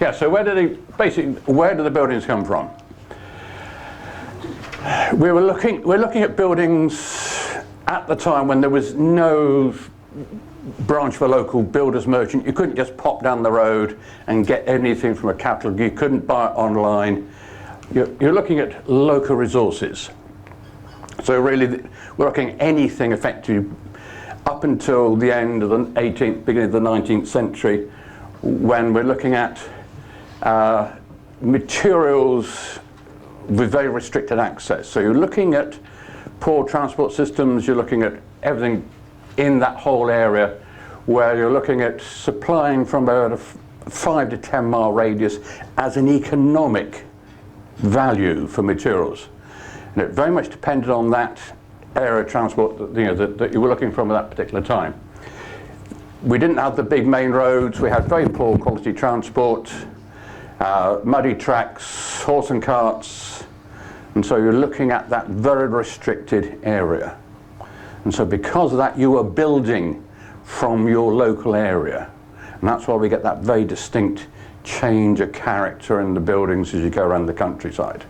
Yeah, so where do the buildings come from? We're looking at buildings at the time when there was no branch for local builders merchant. You couldn't just pop down the road and get anything from a catalogue. You couldn't buy it online. You're looking at local resources. So really, we're looking at anything effectively up until the end of the 18th, beginning of the 19th century, when we're looking at materials with very restricted access. So you're looking at poor transport systems, you're looking at everything in that whole area, where you're looking at supplying from about a 5 to 10 mile radius as an economic value for materials. And it very much depended on that area of transport that you were looking from at that particular time. We didn't have the big main roads, we had very poor quality transport, muddy tracks, horse and carts, and so you're looking at that very restricted area. And so because of that, you are building from your local area, and that's why we get that very distinct change of character in the buildings as you go around the countryside.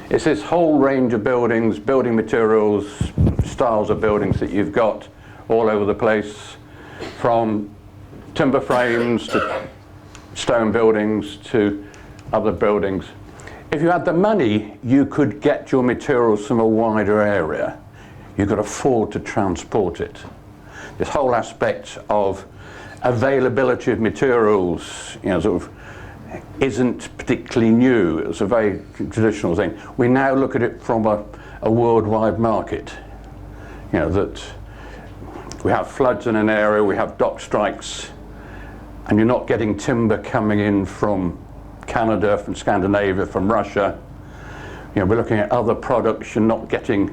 It's this whole range of buildings, building materials, styles of buildings that you've got all over the place, from timber frames to stone buildings to other buildings. If you had the money, you could get your materials from a wider area. You could afford to transport it. This whole aspect of availability of materials, sort of isn't particularly new. It's a very traditional thing. We now look at it from a worldwide market. That we have floods in an area, we have dock strikes, and you're not getting timber coming in from Canada, from Scandinavia, from Russia. We're looking at other products. You're not getting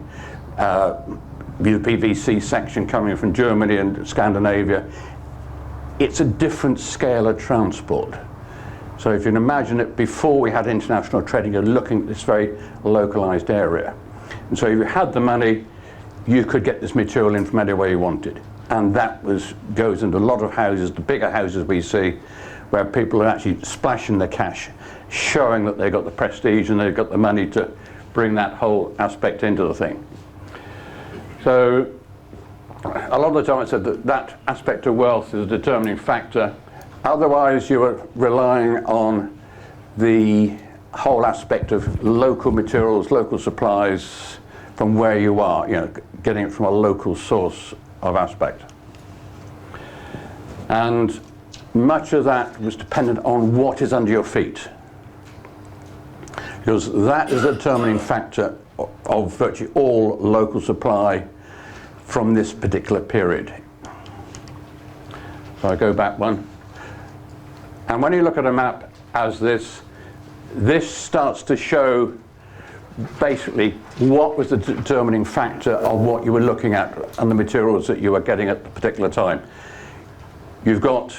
the PVC section coming from Germany and Scandinavia. It's a different scale of transport. So if you can imagine it, before we had international trading, you're looking at this very localized area. And so if you had the money, you could get this material in from anywhere you wanted. And that goes into a lot of houses, the bigger houses we see, where people are actually splashing the cash, showing that they've got the prestige and they've got the money to bring that whole aspect into the thing. So a lot of the time I said that aspect of wealth is a determining factor. Otherwise, you are relying on the whole aspect of local materials, local supplies from where you are, getting it from a local source of aspect. And much of that was dependent on what is under your feet, because that is a determining factor of virtually all local supply from this particular period. So I go back one. And when you look at a map as this starts to show basically what was the determining factor of what you were looking at and the materials that you were getting at the particular time. You've got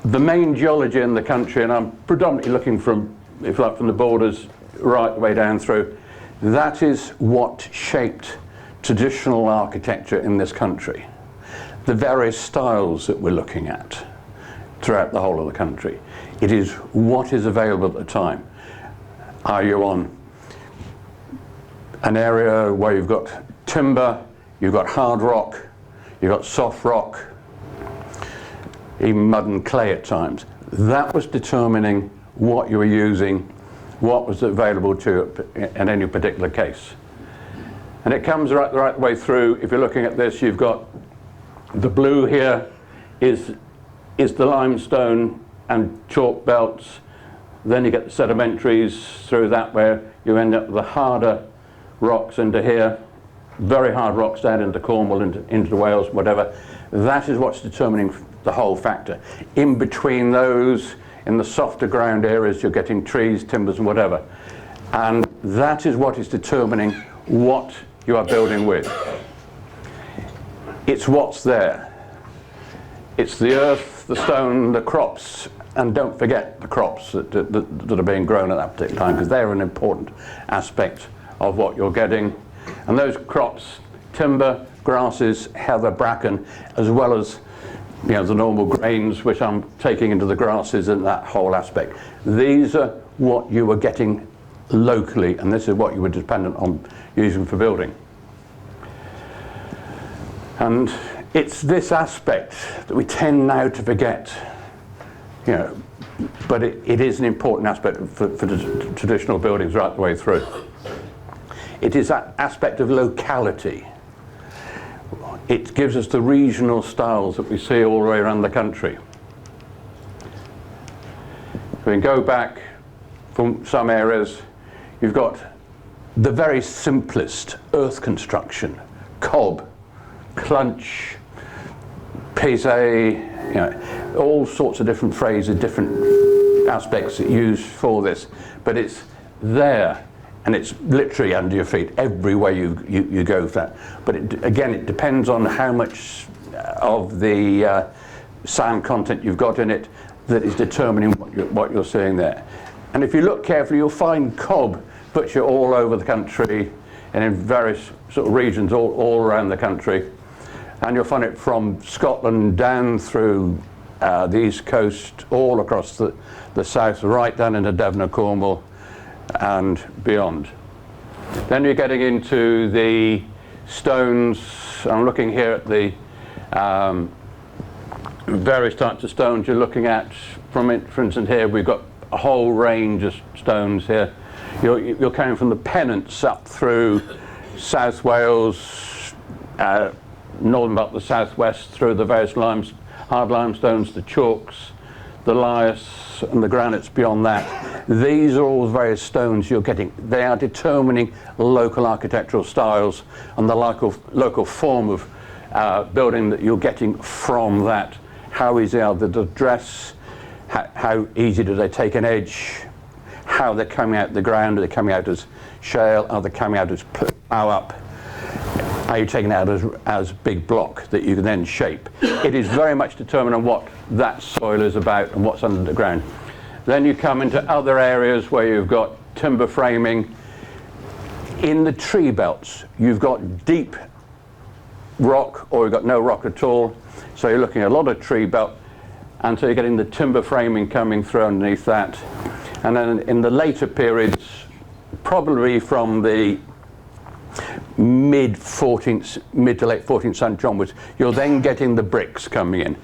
the main geology in the country, and I'm predominantly looking from the borders right the way down through. That is what shaped traditional architecture in this country. The various styles that we're looking at throughout the whole of the country. It is what is available at the time. Are you on an area where you've got timber, you've got hard rock, you've got soft rock, even mud and clay at times? That was determining what you were using, what was available to you in any particular case. And it comes right the way through. If you're looking at this, you've got the blue here is the limestone and chalk belts. Then you get the sedimentaries through that, where you end up with the harder rocks into here, very hard rocks down into Cornwall, into Wales, whatever. That is what's determining the whole factor. In between those, in the softer ground areas, you're getting trees, timbers, and whatever. And that is what is determining what you are building with. It's what's there. It's the earth, the stone, the crops, and don't forget the crops that are being grown at that particular time, because they're an important aspect of what you're getting. And those crops, timber, grasses, heather, bracken, as well as the normal grains which I'm taking into the grasses and that whole aspect. These are what you were getting locally, and this is what you were dependent on using for building. And it's this aspect that we tend now to forget, but it is an important aspect for the traditional buildings right the way through. It is that aspect of locality. It gives us the regional styles that we see all the way around the country. We can go back from some areas. You've got the very simplest earth construction, cob, clunch, pisé, all sorts of different phrases, different aspects used for this, but it's there and it's literally under your feet everywhere you go with that. But again, it depends on how much of the sand content you've got in it that is determining what you're seeing there. And if you look carefully, you'll find cob butcher all over the country and in various sort of regions all around the country. And you'll find it from Scotland down through the east coast, all across the south, right down into Devon and Cornwall and beyond. Then you're getting into the stones. I'm looking here at the various types of stones you're looking at. For instance, here we've got a whole range of stones here. You're coming from the Pennants up through South Wales, northern part of the southwest, through the various hard limestones, the chalks, the lias and the granites beyond that. These are all various stones you're getting. They are determining local architectural styles and the local form of building that you're getting from that. How easy are they to dress? How easy do they take an edge? How they're coming out the ground? Are they coming out as shale? Are they coming out as plough up? Are you taking it out as big block that you can then shape? It is very much determined on what that soil is about and what's under the ground. Then you come into other areas where you've got timber framing. In the tree belts, you've got deep rock or you've got no rock at all. So you're looking at a lot of tree belt, and so you're getting the timber framing coming through underneath that. And then in the later periods, probably from the mid to late 14th century onwards, you're then getting the bricks coming in.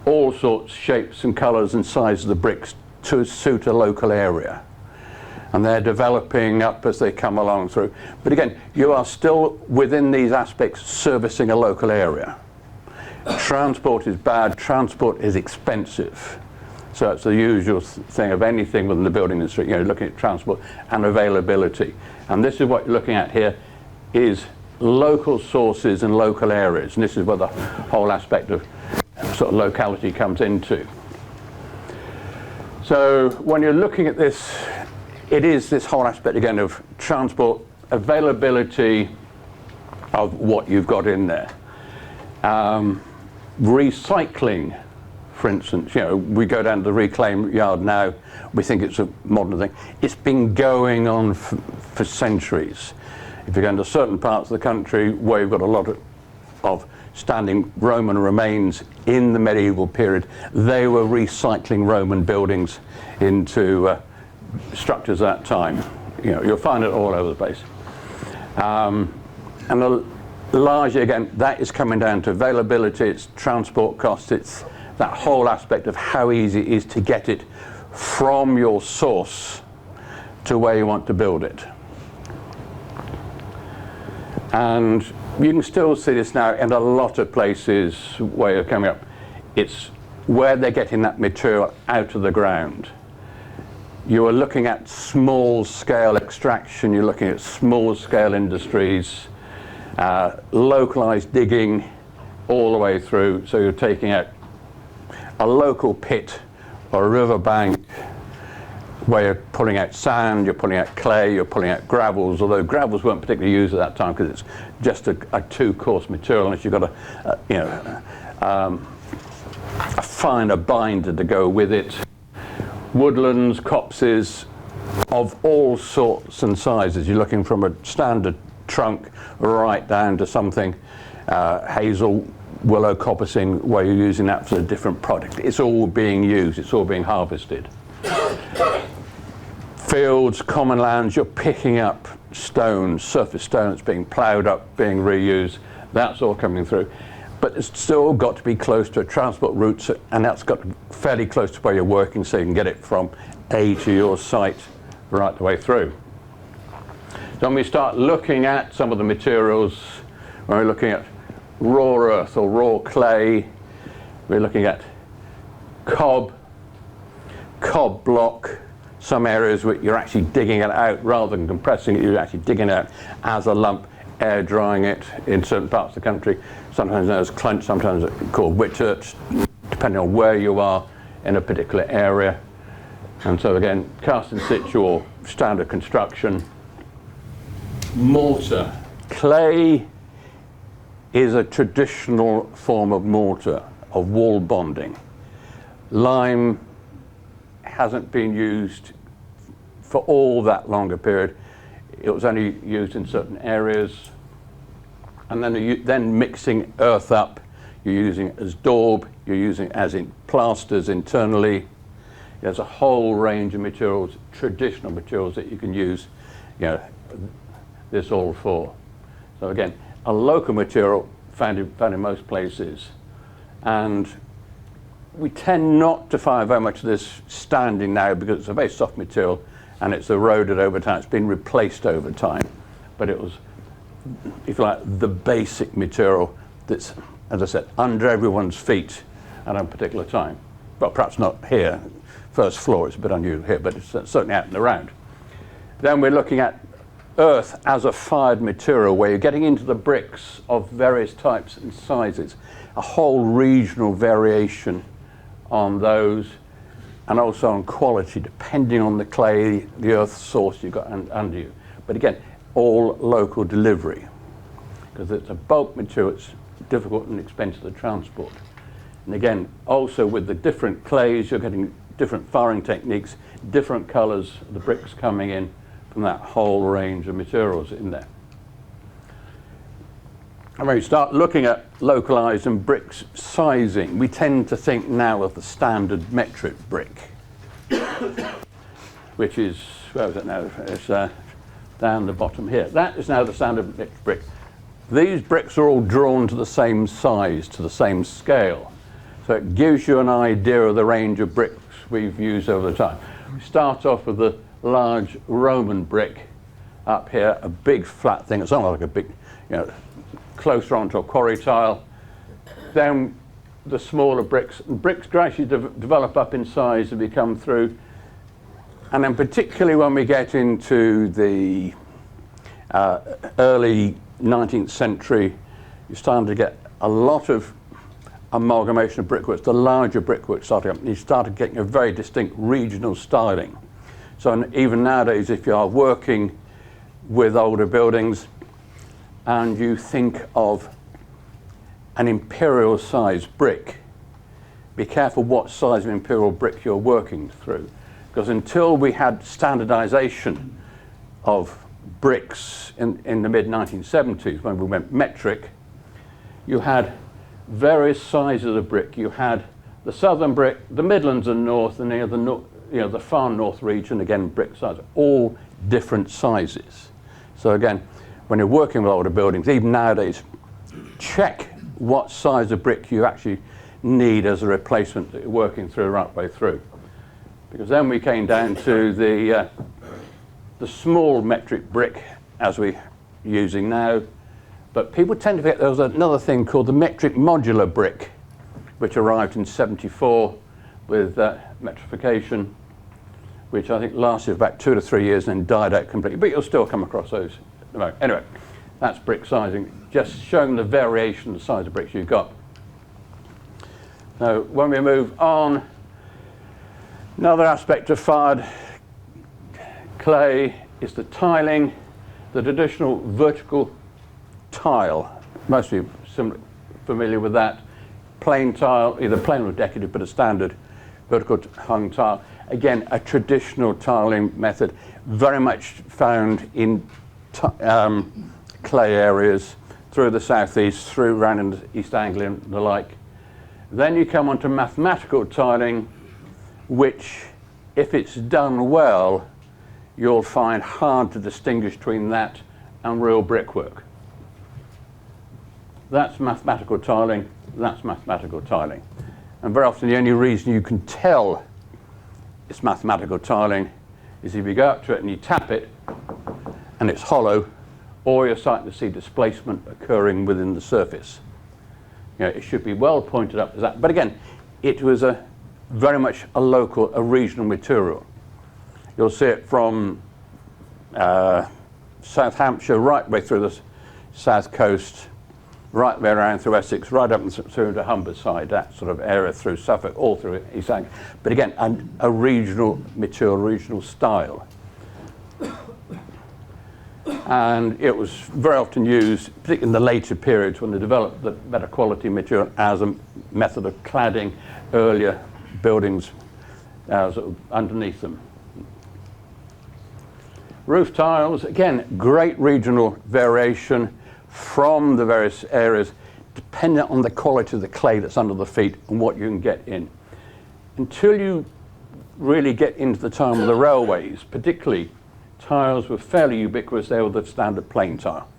All sorts, shapes and colours and sizes of the bricks to suit a local area. And they're developing up as they come along through. But again, you are still within these aspects servicing a local area. Transport is bad, transport is expensive. So it's the usual thing of anything within the building industry, looking at transport and availability. And this is what you're looking at here, is local sources and local areas. And this is where the whole aspect of sort of locality comes into. So when you're looking at this, it is this whole aspect again of transport, availability of what you've got in there. Recycling, for instance, we go down to the reclaim yard now, we think it's a modern thing. It's been going on for centuries. If you go into certain parts of the country where you've got a lot of standing Roman remains in the medieval period, they were recycling Roman buildings into structures at that time. You'll find it all over the place. And largely, again, that is coming down to availability, it's transport costs, it's that whole aspect of how easy it is to get it from your source to where you want to build it. And you can still see this now in a lot of places where you're coming up. It's where they're getting that material out of the ground. You are looking at small scale extraction, you're looking at small scale industries, localized digging all the way through. So you're taking out a local pit or a riverbank where you're pulling out sand, you're pulling out clay, you're pulling out gravels, although gravels weren't particularly used at that time because it's just a too coarse material unless you've got a finer binder to go with it. Woodlands, copses of all sorts and sizes. You're looking from a standard trunk right down to something hazel willow coppicing, where you're using that for a different product. It's all being used, it's all being harvested. Fields, common lands, you're picking up stones, surface stones being ploughed up, being reused, that's all coming through. But it's still got to be close to a transport route, and that's got to be fairly close to where you're working, so you can get it from A to your site right the way through. So when we start looking at some of the materials, when we're looking at raw earth or raw clay, we're looking at cob block, some areas where you're actually digging it out rather than compressing it, you're actually digging it out as a lump, air drying it in certain parts of the country, sometimes known as clinch, sometimes called whitchurch, depending on where you are in a particular area. And so again, cast in situ or standard construction. Mortar. Clay is a traditional form of mortar, of wall bonding. Lime hasn't been used for all that longer period. It was only used in certain areas. And then mixing earth up, you're using it as daub, you're using it as in plasters internally. There's a whole range of materials, traditional materials that you can use, this all for. So again, a local material found in most places. And we tend not to find very much of this standing now because it's a very soft material and it's eroded over time. It's been replaced over time. But it was, if you like, the basic material that's, as I said, under everyone's feet at a particular time. Well, perhaps not here. First floor, it's a bit unusual here, but it's certainly out and around. Then we're looking at earth as a fired material, where you're getting into the bricks of various types and sizes, a whole regional variation on those, and also on quality, depending on the clay, the earth source you've got under you. But again, all local delivery, because it's a bulk material, it's difficult and expensive to transport. And again, also with the different clays, you're getting different firing techniques, different colours, the bricks coming in from that whole range of materials in there. And when we start looking at localised and bricks sizing, we tend to think now of the standard metric brick, which is, where is it now? It's down the bottom here. That is now the standard metric brick. These bricks are all drawn to the same size, to the same scale. So it gives you an idea of the range of bricks we've used over the time. We start off with the large Roman brick up here, a big flat thing. It's almost like a big, closer onto a quarry tile. Then the smaller bricks. And bricks gradually develop up in size as we come through. And then particularly when we get into the early 19th century, you're starting to get a lot of amalgamation of brickworks. The larger brickwork started up, and you started getting a very distinct regional styling. So even nowadays, if you are working with older buildings and you think of an imperial size brick, be careful what size of imperial brick you're working through, because until we had standardization of bricks in the mid 1970s, when we went metric, you had various sizes of brick. You had the southern brick, the Midlands and North, and the far north region, again brick size, all different sizes. So again, when you're working with older buildings, even nowadays, check what size of brick you actually need as a replacement that you're working through right way through. Because then we came down to the small metric brick as we're using now. But people tend to forget there was another thing called the metric modular brick, which arrived in '74 with metrification, which I think lasted about 2 to 3 years and then died out completely. But you'll still come across those at the moment. Anyway, that's brick sizing, just showing the variation of the size of bricks you've got. Now, when we move on, another aspect of fired clay is the tiling, the traditional vertical tile. Most of you are familiar with that. Plain tile, either plain or decorative, but a standard vertical hung tile. Again, a traditional tiling method, very much found in clay areas, through the southeast, through round into East Anglia and the like. Then you come on to mathematical tiling, which, if it's done well, you'll find hard to distinguish between that and real brickwork. That's mathematical tiling, that's mathematical tiling. And very often the only reason you can tell it's mathematical tiling is if you go up to it and you tap it and it's hollow, or you're starting to see displacement occurring within the surface. You know, it should be well pointed up as that. But again, it was very much a local, a regional material. You'll see it from South Hampshire right way through the south coast, right way around through Essex, right up through to Humberside, that sort of area through Suffolk, all through East Anglia. But again, a regional material, regional style. And it was very often used, particularly in the later periods when they developed the better quality material as a method of cladding earlier buildings sort of underneath them. Roof tiles, again, great regional variation from the various areas, depending on the quality of the clay that's under the feet and what you can get in. Until you really get into the time of the railways, particularly, tiles were fairly ubiquitous. They were the standard plain tile.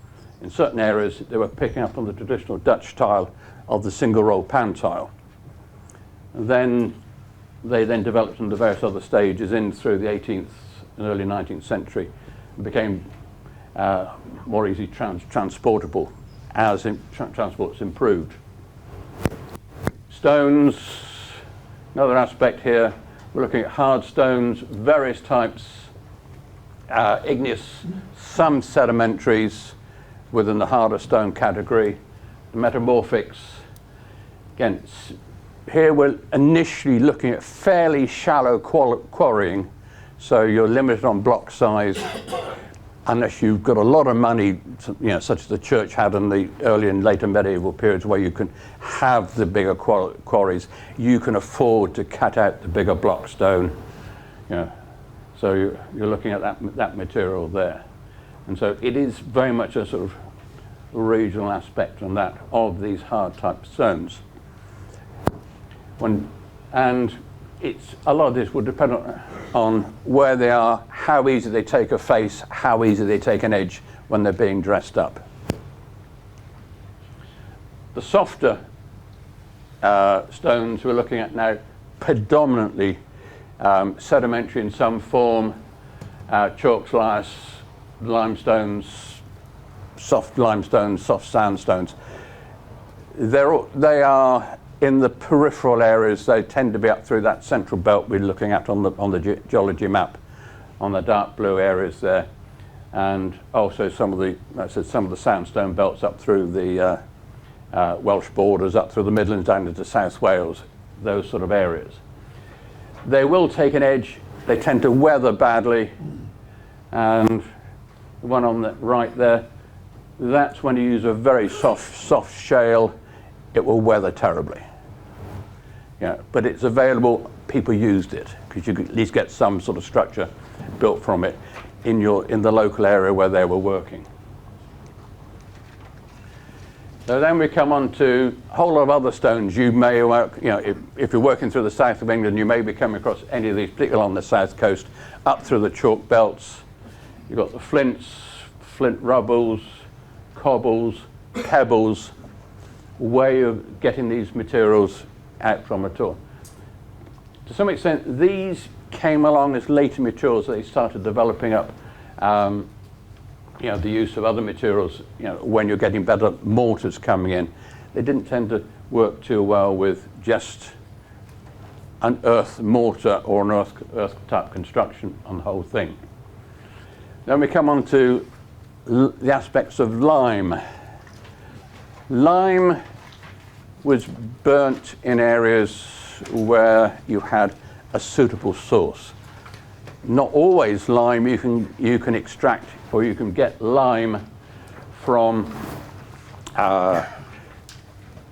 In certain areas, they were picking up on the traditional Dutch tile of the single roll pan tile. And then they then developed into various other stages in through the 18th and early 19th century and became more easily transportable as transport's improved. Stones, another aspect here. We're looking at hard stones, various types, igneous, some sedimentaries within the harder stone category, the metamorphics. Again, here we're initially looking at fairly shallow quarrying, so you're limited on block size unless you've got a lot of money, you know, such as the church had in the early and later medieval periods, where you can have the bigger quarries. You can afford to cut out the bigger block stone, you know. So you're looking at that material there. And so it is very much a sort of regional aspect on that of these hard type stones. And it's, a lot of this will depend on where they are, how easy they take a face, how easy they take an edge when they're being dressed up. The softer stones we're looking at now, predominantly sedimentary in some form, chalk lias, limestones, soft limestones, soft sandstones. They are in the peripheral areas. They tend to be up through that central belt we're looking at on the geology map, on the dark blue areas there, and also some of the sandstone belts up through the Welsh borders, up through the Midlands down into South Wales, those sort of areas. They will take an edge. They tend to weather badly, and the one on the right there, that's when you use a very soft shale, it will weather terribly. Yeah, but it's available. People used it because you could at least get some sort of structure built from it in the local area where they were working. So then we come on to a whole lot of other stones. You may, you know, if you're working through the south of England, you may be coming across any of these, particularly on the south coast, up through the chalk belts. You've got the flints, flint rubbles, cobbles, pebbles, way of getting these materials out from at all. To some extent, these came along as later materials. They started developing up you know, the use of other materials, you know, when you're getting better mortars coming in. They didn't tend to work too well with just an earth mortar or an earth type construction on the whole thing. Then we come on to the aspects of lime. Lime was burnt in areas where you had a suitable source. Not always lime you can extract, or you can get lime from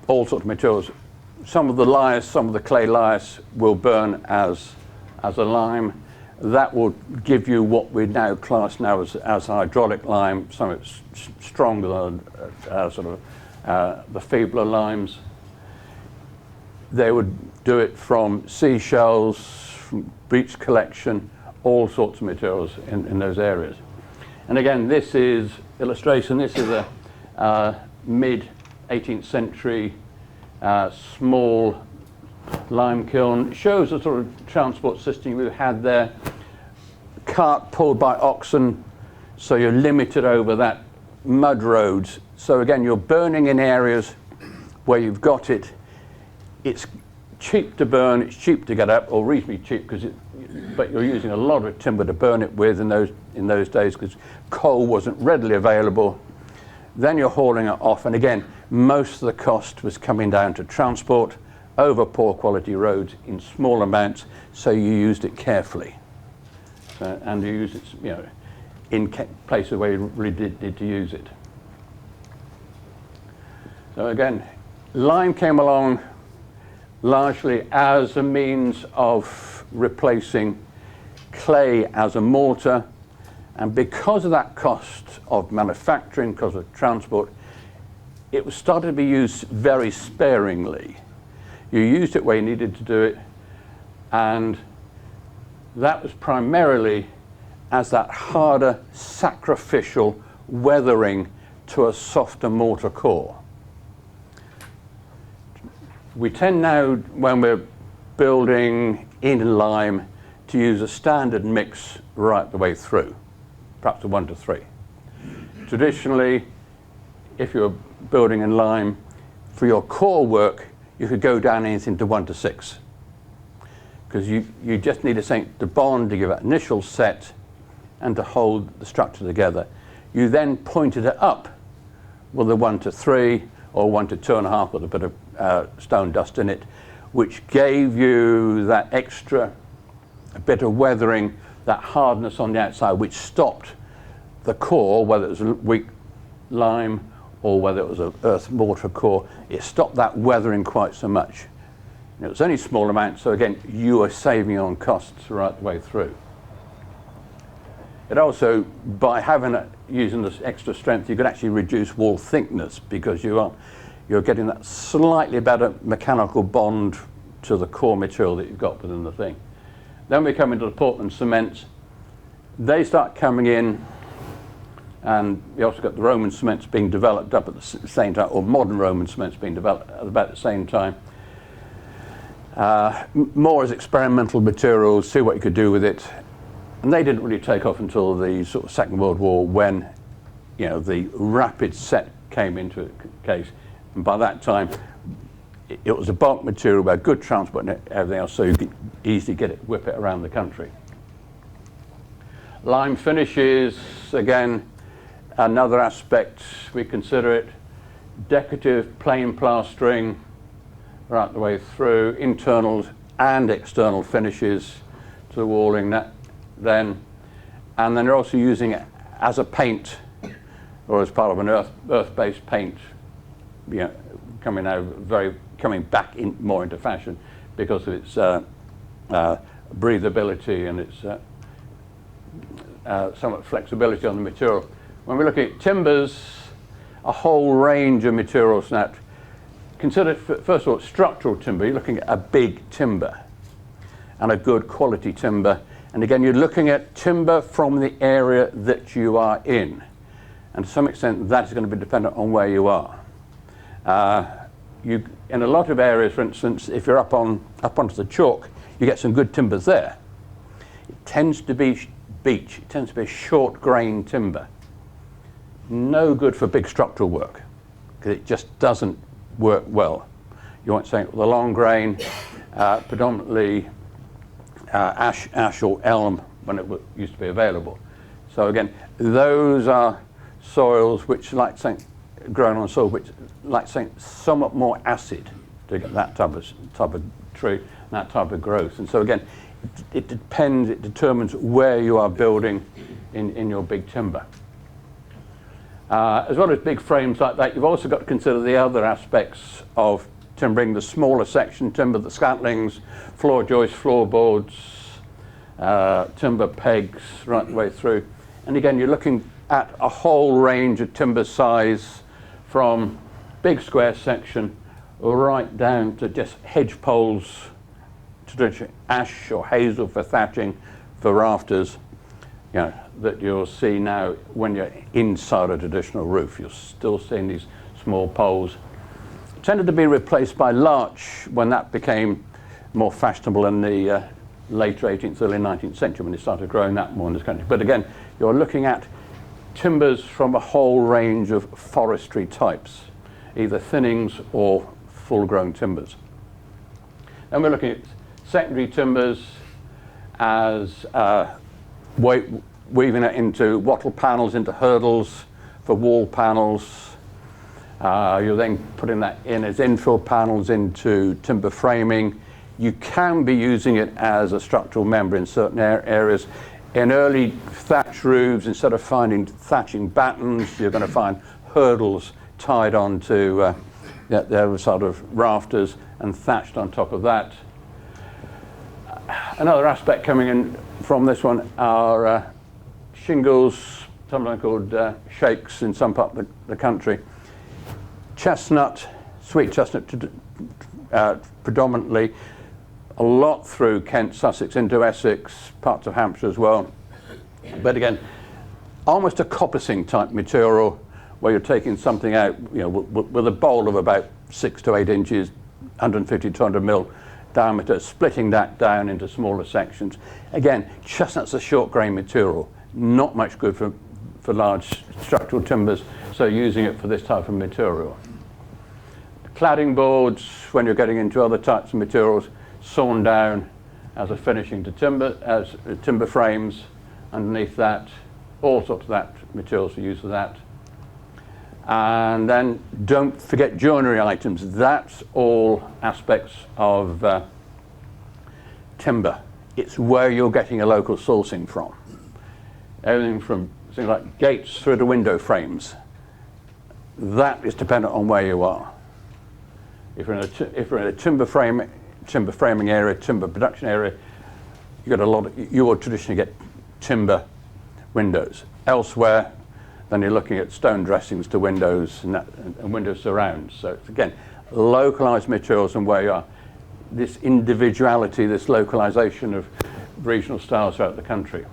all sorts of materials. Some of the lias, some of the clay lias will burn as a lime. that will give you what we now class now as hydraulic lime, something stronger than the feebler limes. They would do it from seashells, from beach collection, all sorts of materials in those areas. And again, this is illustration. This is a mid-18th century small lime kiln. It shows the sort of transport system we had there. Cart pulled by oxen, so you're limited over that mud roads. So again, you're burning in areas where you've got it. It's cheap to burn, it's cheap to get up, or reasonably cheap, but you're using a lot of timber to burn it with in those days because coal wasn't readily available. Then you're hauling it off, and again, most of the cost was coming down to transport over poor quality roads in small amounts, so you used it carefully. And you used it, in places where you really did to use it. So again, lime came along largely as a means of replacing clay as a mortar, and because of that cost of manufacturing, because of transport, it was started to be used very sparingly. You used it where you needed to do it, and that was primarily as that harder, sacrificial weathering to a softer mortar core. We tend now, when we're building in lime, to use a standard mix right the way through, perhaps a 1:3. Traditionally, if you're building in lime, for your core work, you could go down anything to 1:6. Because you just need something to bond, to give that initial set, and to hold the structure together. You then pointed it up with a 1:3 or 1:2.5 with a bit of stone dust in it, which gave you that extra bit of weathering, that hardness on the outside, which stopped the core, whether it was a weak lime or whether it was an earth mortar core, it stopped that weathering quite so much. It was only small amounts, so again, you are saving on costs right the way through. It also, by using this extra strength, you could actually reduce wall thickness because you're getting that slightly better mechanical bond to the core material that you've got within the thing. Then we come into the Portland cements. They start coming in, and we also got the Roman cements being developed up at the same time, or modern Roman cements being developed at about the same time. More as experimental materials, see what you could do with it. And they didn't really take off until the sort of Second World War, when the rapid set came into case. And by that time, it was a bulk material where good transport and everything else, so you could easily whip it around the country. Lime finishes, again, another aspect we consider it. Decorative plain plastering right the way through, internal and external finishes to the walling then. And then you're also using it as a paint or as part of an earth-based paint, coming back more into fashion because of its breathability and its somewhat flexibility on the material. When we look at timbers, a whole range of materials now. Consider, first of all, structural timber. You're looking at a big timber and a good quality timber. And again, you're looking at timber from the area that you are in. And to some extent, that's going to be dependent on where you are. In a lot of areas, for instance, if you're up onto the chalk, you get some good timbers there. It tends to be beech. It tends to be short grain timber. No good for big structural work because it just doesn't work well. You want something with a long grain, predominantly ash or elm when it used to be available. So again, those are soils which, like something grown on soil, which like something somewhat more acid to get that type of tree, and that type of growth. And so again, it determines where you are building in your big timber. As well as big frames like that, you've also got to consider the other aspects of timbering, the smaller section timber, the scantlings, floor joists, floorboards, timber pegs right the way through. And again, you're looking at a whole range of timber size, from big square section right down to just hedge poles, traditionally ash or hazel for thatching, for rafters, that you'll see now when you're inside a traditional roof. You're still seeing these small poles. Tended to be replaced by larch when that became more fashionable in the later 18th, early 19th century, when they started growing that more in this country. But again, you're looking at timbers from a whole range of forestry types, either thinnings or full-grown timbers. And we're looking at secondary timbers as weaving it into wattle panels, into hurdles for wall panels. You're then putting that in as infill panels into timber framing. You can be using it as a structural member in certain areas. In early thatch roofs, instead of finding thatching battens, you're going to find hurdles tied onto their sort of rafters and thatched on top of that. Another aspect coming in from this one are shingles, something called shakes in some part of the country. Chestnut, sweet chestnut predominantly, a lot through Kent, Sussex, into Essex, parts of Hampshire as well. But again, almost a coppicing type material, where you're taking something out, with a bowl of about 6 to 8 inches, 150 to 200 mil diameter, splitting that down into smaller sections. Again, chestnut's a short grain material, not much good for large structural timbers, so using it for this type of material. Cladding boards, when you're getting into other types of materials, sawn down as a finishing to timber, as timber frames underneath that, all sorts of that materials for use for that. And then don't forget joinery items. That's all aspects of timber. It's where you're getting a local sourcing from. Everything from things like gates through to window frames. That is dependent on where you are. If you're in a timber framing area, timber production area, you will traditionally get timber windows. Elsewhere, then you're looking at stone dressings to windows and window surrounds. So it's, again, localized materials and where you are. This individuality, this localization of regional styles throughout the country.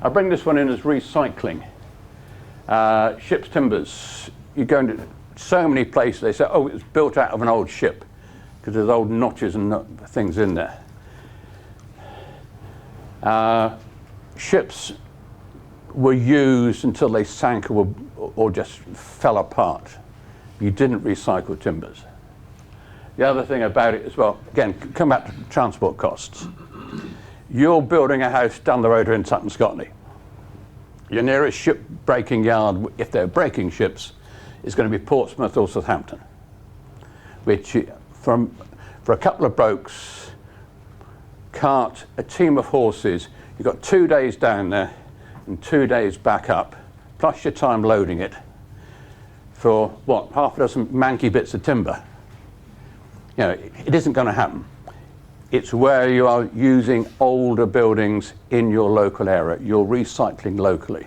I bring this one in as recycling. Ship's timbers. You go into so many places, they say, oh, it was built out of an old ship, because there's old notches and things in there. Ships were used until they sank or just fell apart. You didn't recycle timbers. The other thing about it as well, again, come back to transport costs. You're building a house down the road in Sutton, Scotland. Your nearest ship breaking yard, if they're breaking ships, is going to be Portsmouth or Southampton, which for a couple of blokes, cart, a team of horses, you've got 2 days down there and 2 days back up, plus your time loading it for what, half a dozen manky bits of timber. It isn't going to happen. It's where you are using older buildings in your local area. You're recycling locally.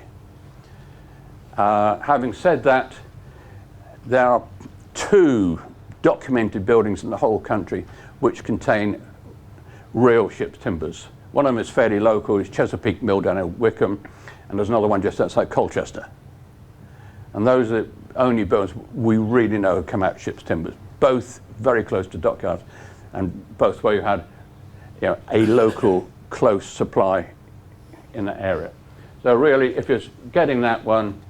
Having said that, there are 2 documented buildings in the whole country which contain real ship's timbers. One of them is fairly local, is Chesapeake Mill down in Wickham, and there's another one just outside Colchester. And those are the only buildings we really know have come out ship's timbers, both very close to dockyards, and both where you had a local close supply in that area. So really, if you're getting that one,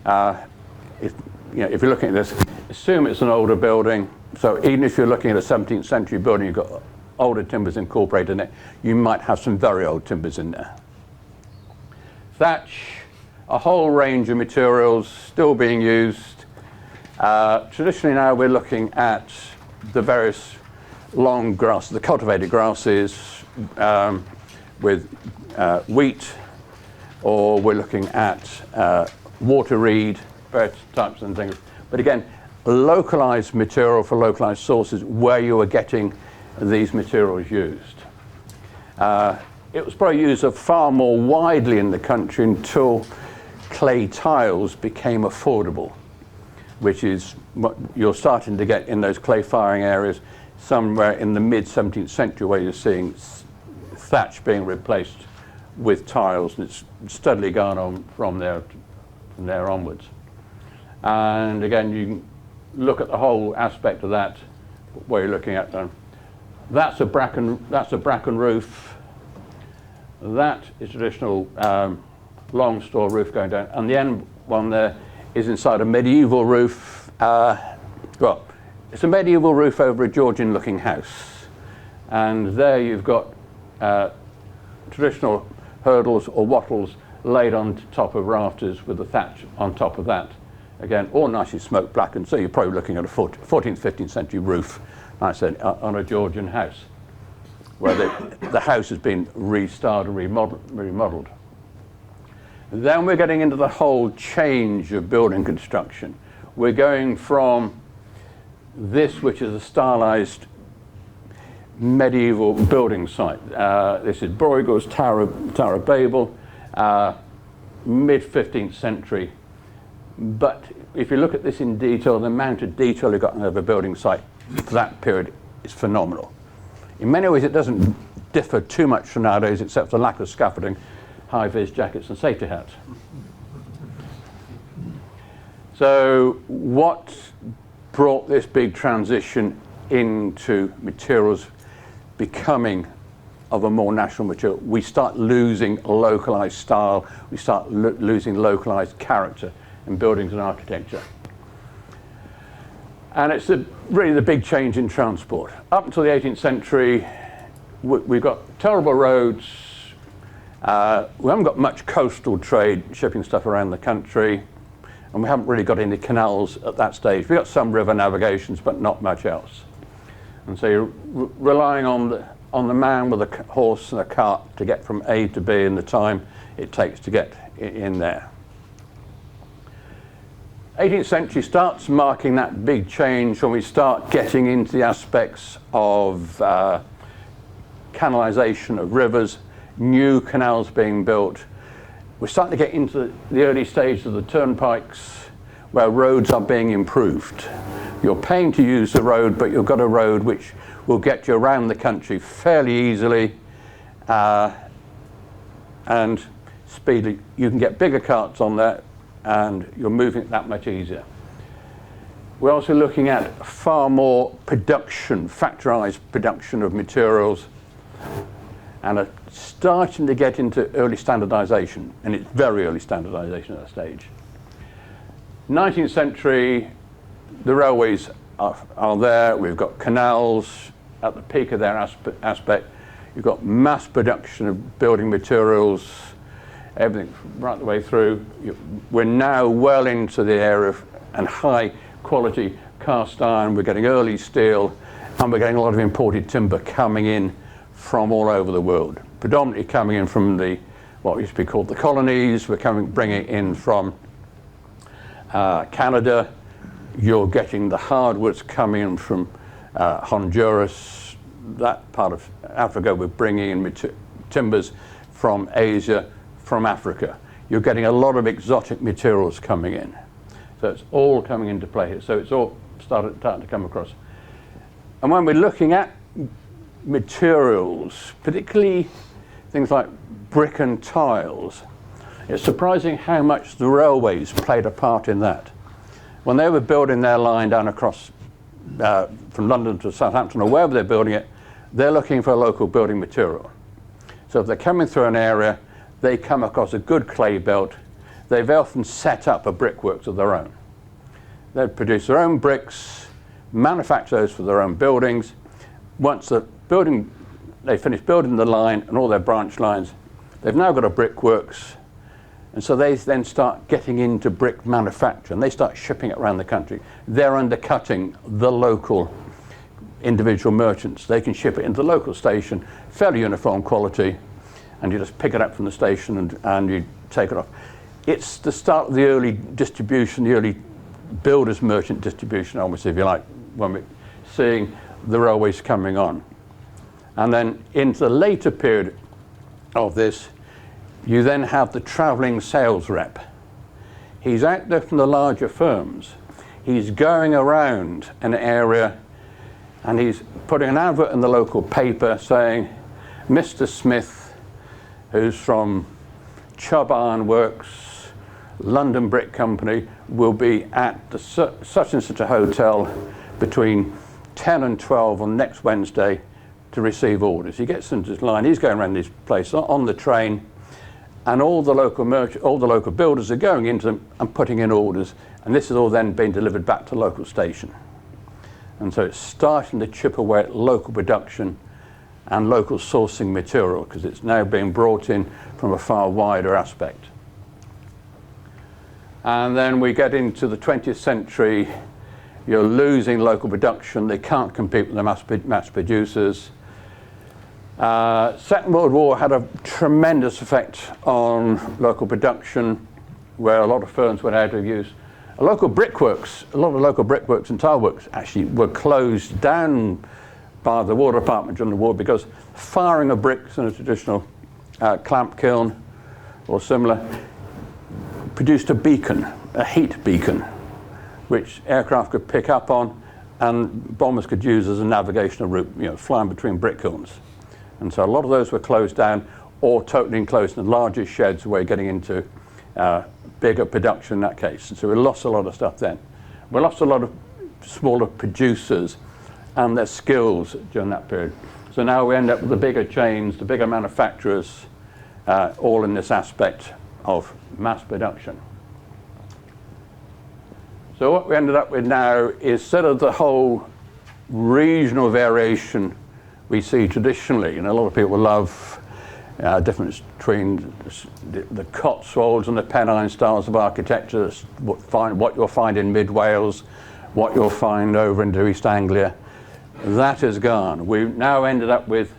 if you're looking at this, assume it's an older building. So even if you're looking at a 17th century building, you've got older timbers incorporated in it, you might have some very old timbers in there. Thatch, a whole range of materials still being used. Traditionally now we're looking at the various long grasses, the cultivated grasses with wheat, or we're looking at water reed, various types and things. But again, localized material for localized sources where you are getting these materials used. it was probably used far more widely in the country until clay tiles became affordable, which is what you're starting to get in those clay firing areas somewhere in the mid-17th century, where you're seeing thatch being replaced with tiles, and it's steadily gone on from there onwards. And again, you can look at the whole aspect of that, where you're looking at them. That's a bracken roof. That is traditional long store roof going down, and the end one there is inside a medieval roof. Well, it's a medieval roof over a Georgian-looking house, and there you've got traditional hurdles or wattles laid on top of rafters with the thatch on top of that. Again, all nicely smoke blackened, so you're probably looking at a 14th, 15th century roof, like I said, on a Georgian house, where the house has been restored and remodeled. Then we're getting into the whole change of building construction. We're going from this, which is a stylized medieval building site. This is Bruegel's Tower of Babel, mid-15th century. But if you look at this in detail, the amount of detail you've got of a building site for that period is phenomenal. In many ways, it doesn't differ too much from nowadays, except for the lack of scaffolding, high-vis jackets and safety hats. So what brought this big transition into materials becoming of a more national material? We start losing localized style, we start losing localized character in buildings and architecture. And it's really the big change in transport. Up until the 18th century, we've got terrible roads. We haven't got much coastal trade shipping stuff around the country, and we haven't really got any canals at that stage. We've got some river navigations, but not much else. And so you're relying on the man with a horse and a cart to get from A to B in the time it takes to get in there. 18th century starts marking that big change when we start getting into the aspects of canalization of rivers, new canals being built. We're starting to get into the early stages of the turnpikes, where roads are being improved. You're paying to use the road, but you've got a road which will get you around the country fairly easily and speedily. You can get bigger carts on there, and you're moving it that much easier. We're also looking at far more production, factorized production of materials, and are starting to get into early standardization, and it's very early standardization at that stage. 19th century, the railways are there. We've got canals at the peak of their aspect. You've got mass production of building materials, everything right the way through. We're now well into the area of and high quality cast iron. We're getting early steel, and we're getting a lot of imported timber coming in from all over the world, predominantly coming in from what used to be called the colonies. We're bringing in from Canada. You're getting the hardwoods coming in from Honduras, that part of Africa. We're bringing in timbers from Asia, from Africa. You're getting a lot of exotic materials coming in. So it's all coming into play here. So it's all starting to come across. And when we're looking at materials, particularly things like brick and tiles, it's surprising how much the railways played a part in that. When they were building their line down across from London to Southampton or wherever they're building it, they're looking for a local building material. So if they're coming through an area, they come across a good clay belt. They've often set up a brickworks of their own. They produce their own bricks, manufacture those for their own buildings. Once they finish building the line and all their branch lines, they've now got a brickworks, and so they then start getting into brick manufacture, and they start shipping it around the country. They're undercutting the local individual merchants. They can ship it into the local station, fairly uniform quality, and you just pick it up from the station and you take it off. It's the start of the early distribution, the early builders merchant distribution, almost, if you like, when we're seeing the railways coming on. And then into the later period of this, you then have the travelling sales rep. He's out there from the larger firms. He's going around an area and he's putting an advert in the local paper saying, Mr. Smith, who's from Chubb Iron Works, London Brick Company, will be at the such and such a hotel between 10 and 12 on next Wednesday to receive orders. He gets into this line, he's going around this place on the train, and all the local builders are going into them and putting in orders, and this is all then being delivered back to the local station. And so it's starting to chip away at local production and local sourcing material, because it's now being brought in from a far wider aspect. And then we get into the 20th century, you're losing local production, they can't compete with the mass producers. Second World War had a tremendous effect on local production, where a lot of firms went out of use. A lot of local brickworks and tileworks actually were closed down by the War Department during the war, because firing of bricks in a traditional clamp kiln or similar produced a beacon, a heat beacon, which aircraft could pick up on and bombers could use as a navigational route, flying between brick kilns. And so a lot of those were closed down or totally enclosed in larger sheds where you're getting into bigger production in that case. And so we lost a lot of stuff then. We lost a lot of smaller producers and their skills during that period. So now we end up with the bigger chains, the bigger manufacturers, all in this aspect of mass production. So what we ended up with now is, instead of the whole regional variation we see traditionally, and a lot of people love difference between the Cotswolds and the Pennine styles of architecture, what you'll find in mid Wales, what you'll find over into East Anglia. That is gone. We've now ended up with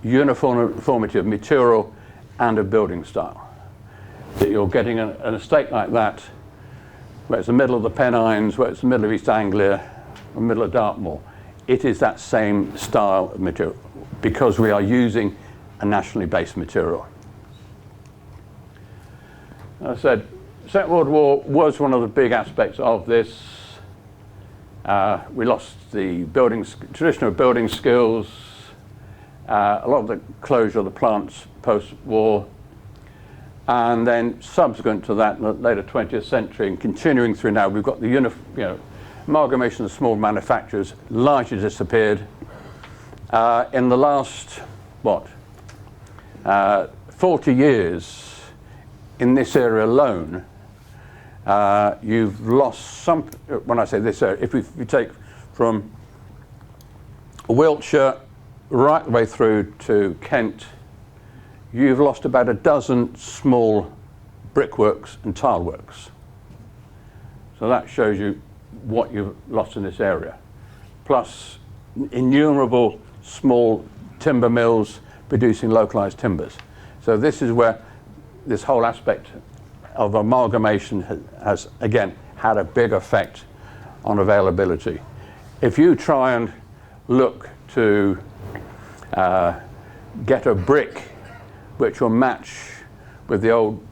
uniformity of material and of building style. That you're getting an estate like that, where it's the middle of the Pennines, where it's the middle of East Anglia, the middle of Dartmoor. It is that same style of material, because we are using a nationally based material. As I said, Second World War was one of the big aspects of this. We lost the traditional building skills, a lot of the closure of the plants post-war, and then subsequent to that in the later 20th century and continuing through now, we've got the amalgamation of small manufacturers largely disappeared. In the last, 40 years in this area alone, you've lost some, when I say this area, if you take from Wiltshire right the way through to Kent, you've lost about a dozen small brickworks and tileworks. So that shows you what you've lost in this area. Plus innumerable small timber mills producing localized timbers. So this is where this whole aspect of amalgamation has again had a big effect on availability. If you try and look to get a brick which will match with the old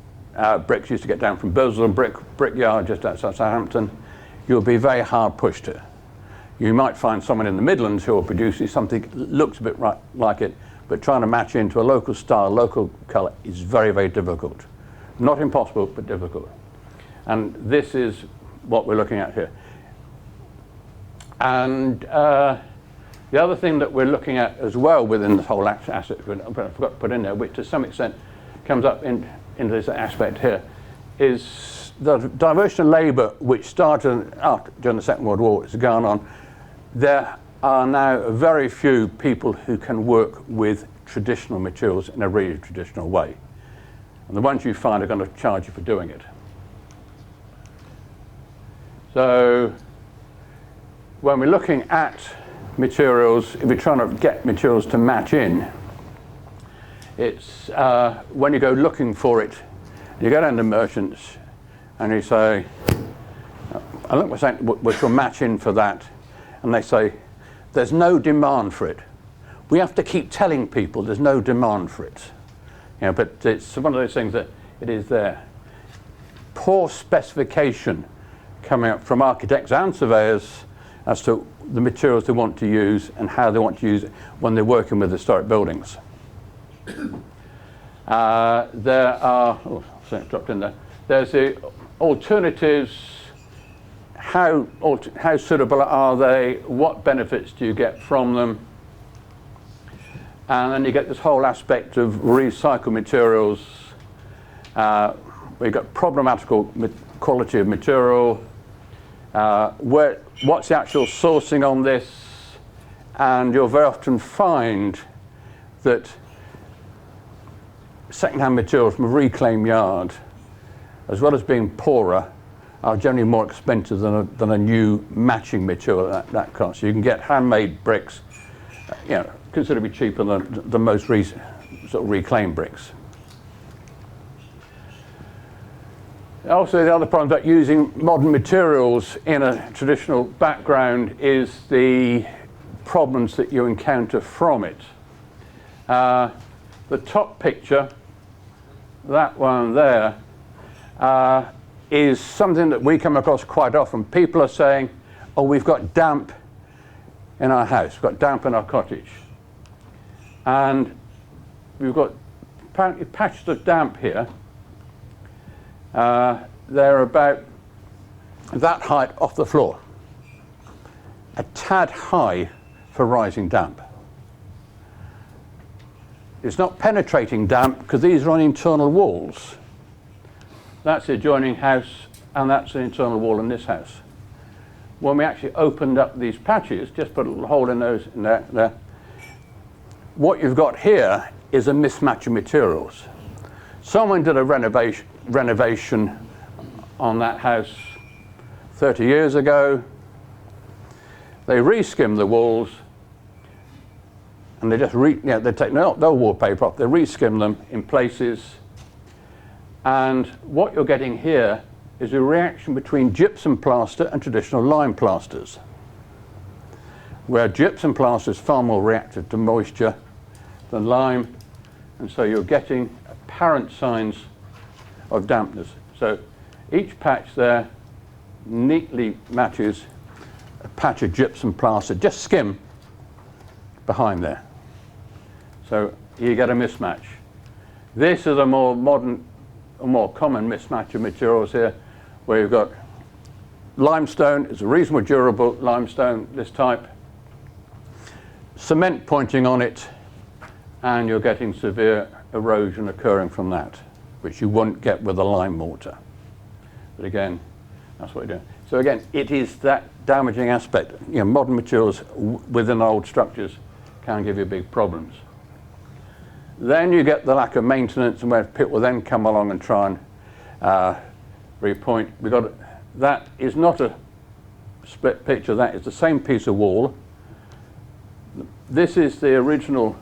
bricks used to get down from Burslem Brickyard just outside Southampton, you'll be very hard pushed to. You might find someone in the Midlands who will produce something that looks a bit like it, but trying to match into a local style, local colour is very, very difficult. Not impossible, but difficult. And this is what we're looking at here. And the other thing that we're looking at as well within the whole asset, I forgot to put in there, which to some extent comes up into this aspect here, is the diversion of labour which started during the Second World War. It's gone on. There are now very few people who can work with traditional materials in a really traditional way. And the ones you find are going to charge you for doing it. So when we're looking at materials, if we're trying to get materials to match in, it's when you go looking for it, you go down to merchants and you say, I think we're saying which will match in for that, and they say, there's no demand for it. We have to keep telling people there's no demand for it. You know, but it's one of those things that it is there. Poor specification coming up from architects and surveyors as to the materials they want to use and how they want to use it when they're working with historic buildings. There are, oh, sorry, dropped in there. There's the alternatives. How suitable are they? What benefits do you get from them? And then you get this whole aspect of recycled materials. We've got problematical quality of material. What's the actual sourcing on this? And you'll very often find that second-hand materials from a reclaim yard, as well as being poorer, are generally more expensive than a new matching material at that cost. So you can get handmade bricks, you know, considerably cheaper than the most recent sort of reclaimed bricks. Also, the other problem about using modern materials in a traditional background is the problems that you encounter from it. The top picture, that one there, is something that we come across quite often. People are saying, oh, we've got damp in our house, we've got damp in our cottage. And we've got apparently patches of damp here. They're about that height off the floor, a tad high for rising damp. It's not penetrating damp because these are on internal walls. That's the adjoining house, and that's the internal wall in this house. When we actually opened up these patches, just put a little hole in those in there, what you've got here is a mismatch of materials. Someone did a renovation on that house 30 years ago. They re-skimmed the walls, and they just they take no wallpaper off, they re-skim them in places. And what you're getting here is a reaction between gypsum plaster and traditional lime plasters, where gypsum plaster is far more reactive to moisture than lime, and so you're getting apparent signs of dampness. So each patch there neatly matches a patch of gypsum plaster, just skim behind there. So you get a mismatch. This is a more modern, a more common mismatch of materials here, where you've got limestone, it's a reasonably durable limestone, this type, cement pointing on it, and you're getting severe erosion occurring from that, which you won't get with a lime mortar. But again, that's what you're doing. So again, it is that damaging aspect. You know, modern materials within old structures can give you big problems. Then you get the lack of maintenance, and where people will then come along and try and repoint. That is not a split picture, that is the same piece of wall. This is the original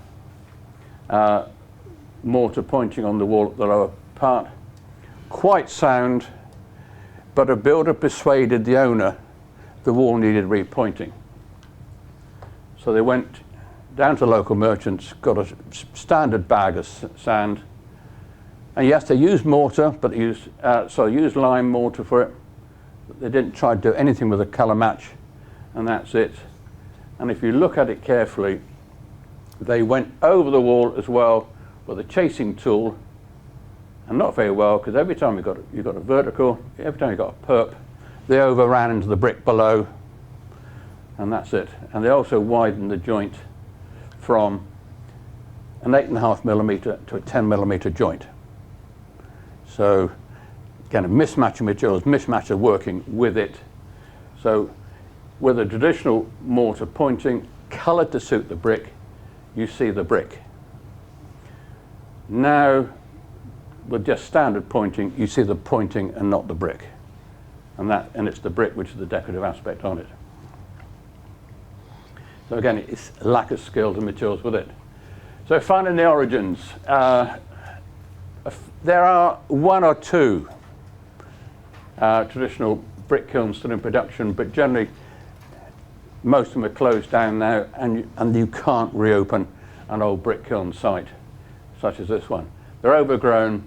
mortar pointing on the wall at the lower part. Quite sound, but a builder persuaded the owner the wall needed repointing. So they went down to local merchants, got a standard bag of sand, and yes, they used mortar, but they used lime mortar for it. But they didn't try to do anything with a colour match, and that's it. And if you look at it carefully, they went over the wall as well with a chasing tool, and not very well, because every time you've got a vertical, every time you've got a perp, they overran into the brick below, and that's it. And they also widened the joint from an 8.5mm to a 10mm joint. So again, a mismatch of materials, mismatch of working with it. So with a traditional mortar pointing, coloured to suit the brick, you see the brick. Now, with just standard pointing, you see the pointing and not the brick. And it's the brick which is the decorative aspect on it. So again, it's a lack of skills and materials with it. So finding the origins. There are one or two traditional brick kilns still in production, but generally most of them are closed down now, and you can't reopen an old brick kiln site such as this one. they're overgrown,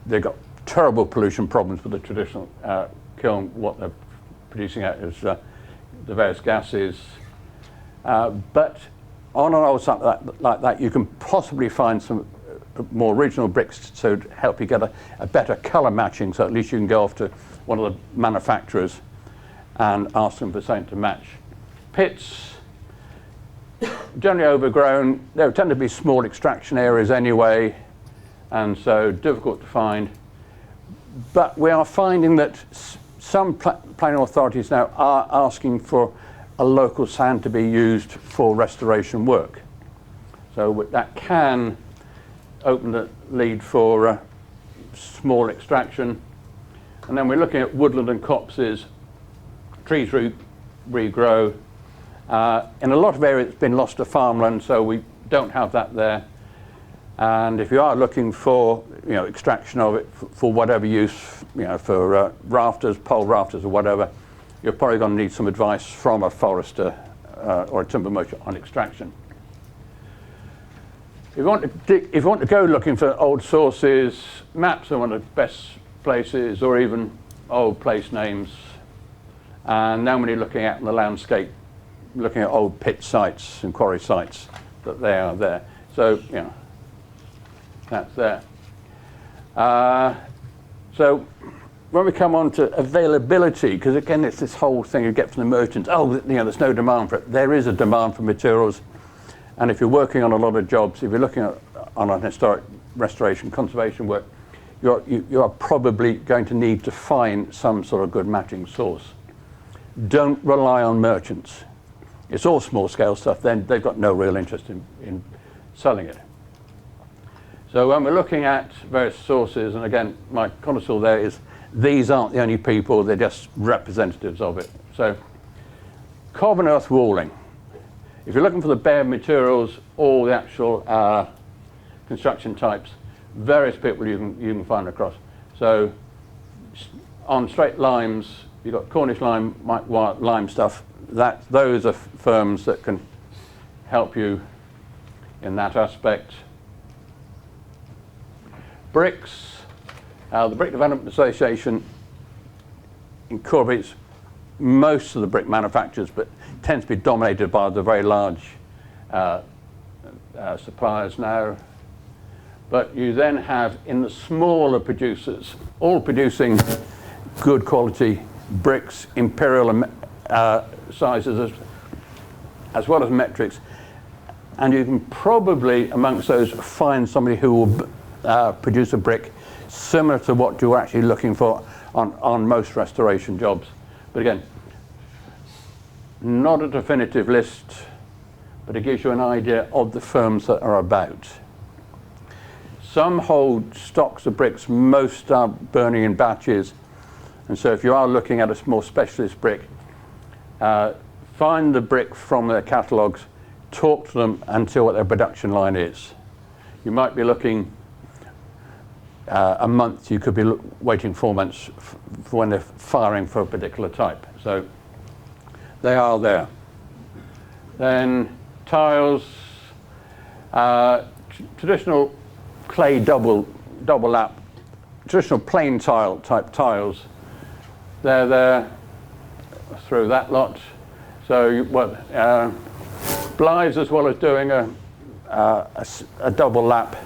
they've got terrible pollution problems with the traditional kiln. What they're producing out is the various gases. But on an old site like that, you can possibly find some more original bricks to help you get a better colour matching, so at least you can go off to one of the manufacturers and ask them for something to match. Pits, generally overgrown. There tend to be small extraction areas anyway, and so difficult to find. But we are finding that some planning authorities now are asking for a local sand to be used for restoration work. So that can open the lead for small extraction. And then we're looking at woodland and copses. Trees regrow. In a lot of areas it's been lost to farmland, so we don't have that there. And if you are looking for extraction of it for whatever use, for rafters, pole rafters or whatever, you're probably going to need some advice from a forester or a timber merchant on extraction. If you want to go looking for old sources, maps are one of the best places, or even old place names. And then when you're looking out in the landscape, looking at old pit sites and quarry sites, that they are there. So, that's there. So when we come on to availability, because again it's this whole thing you get from the merchants, there's no demand for it. There is a demand for materials, and if you're working on a lot of jobs, if you're looking at on an historic restoration conservation work, you are probably going to need to find some sort of good matching source. Don't rely on merchants. It's all small scale stuff, then they've got no real interest in selling it. So when we're looking at various sources, and again, my connoisseur there is, these aren't the only people, they're just representatives of it. So, carbon earth walling. If you're looking for the bare materials, all the actual construction types, various people you can find across. So, on straight limes, you've got Cornish lime, lime stuff. Those are firms that can help you in that aspect. Bricks. The Brick Development Association incorporates most of the brick manufacturers, but tends to be dominated by the very large suppliers now. But you then have, in the smaller producers, all producing good quality bricks, imperial sizes as well as metrics. And you can probably, amongst those, find somebody who will produce a brick similar to what you're actually looking for on most restoration jobs. But again, not a definitive list, but it gives you an idea of the firms that are about. Some hold stocks of bricks, most are burning in batches. And so if you are looking at a more specialist brick, find the brick from their catalogues, talk to them and see what their production line is. You might be looking a month, you could be waiting 4 months for when they're firing for a particular type. So they are there. Then tiles, traditional clay double lap, traditional plain tile type tiles. They're there through that lot. So Blythes, as well as doing a double lap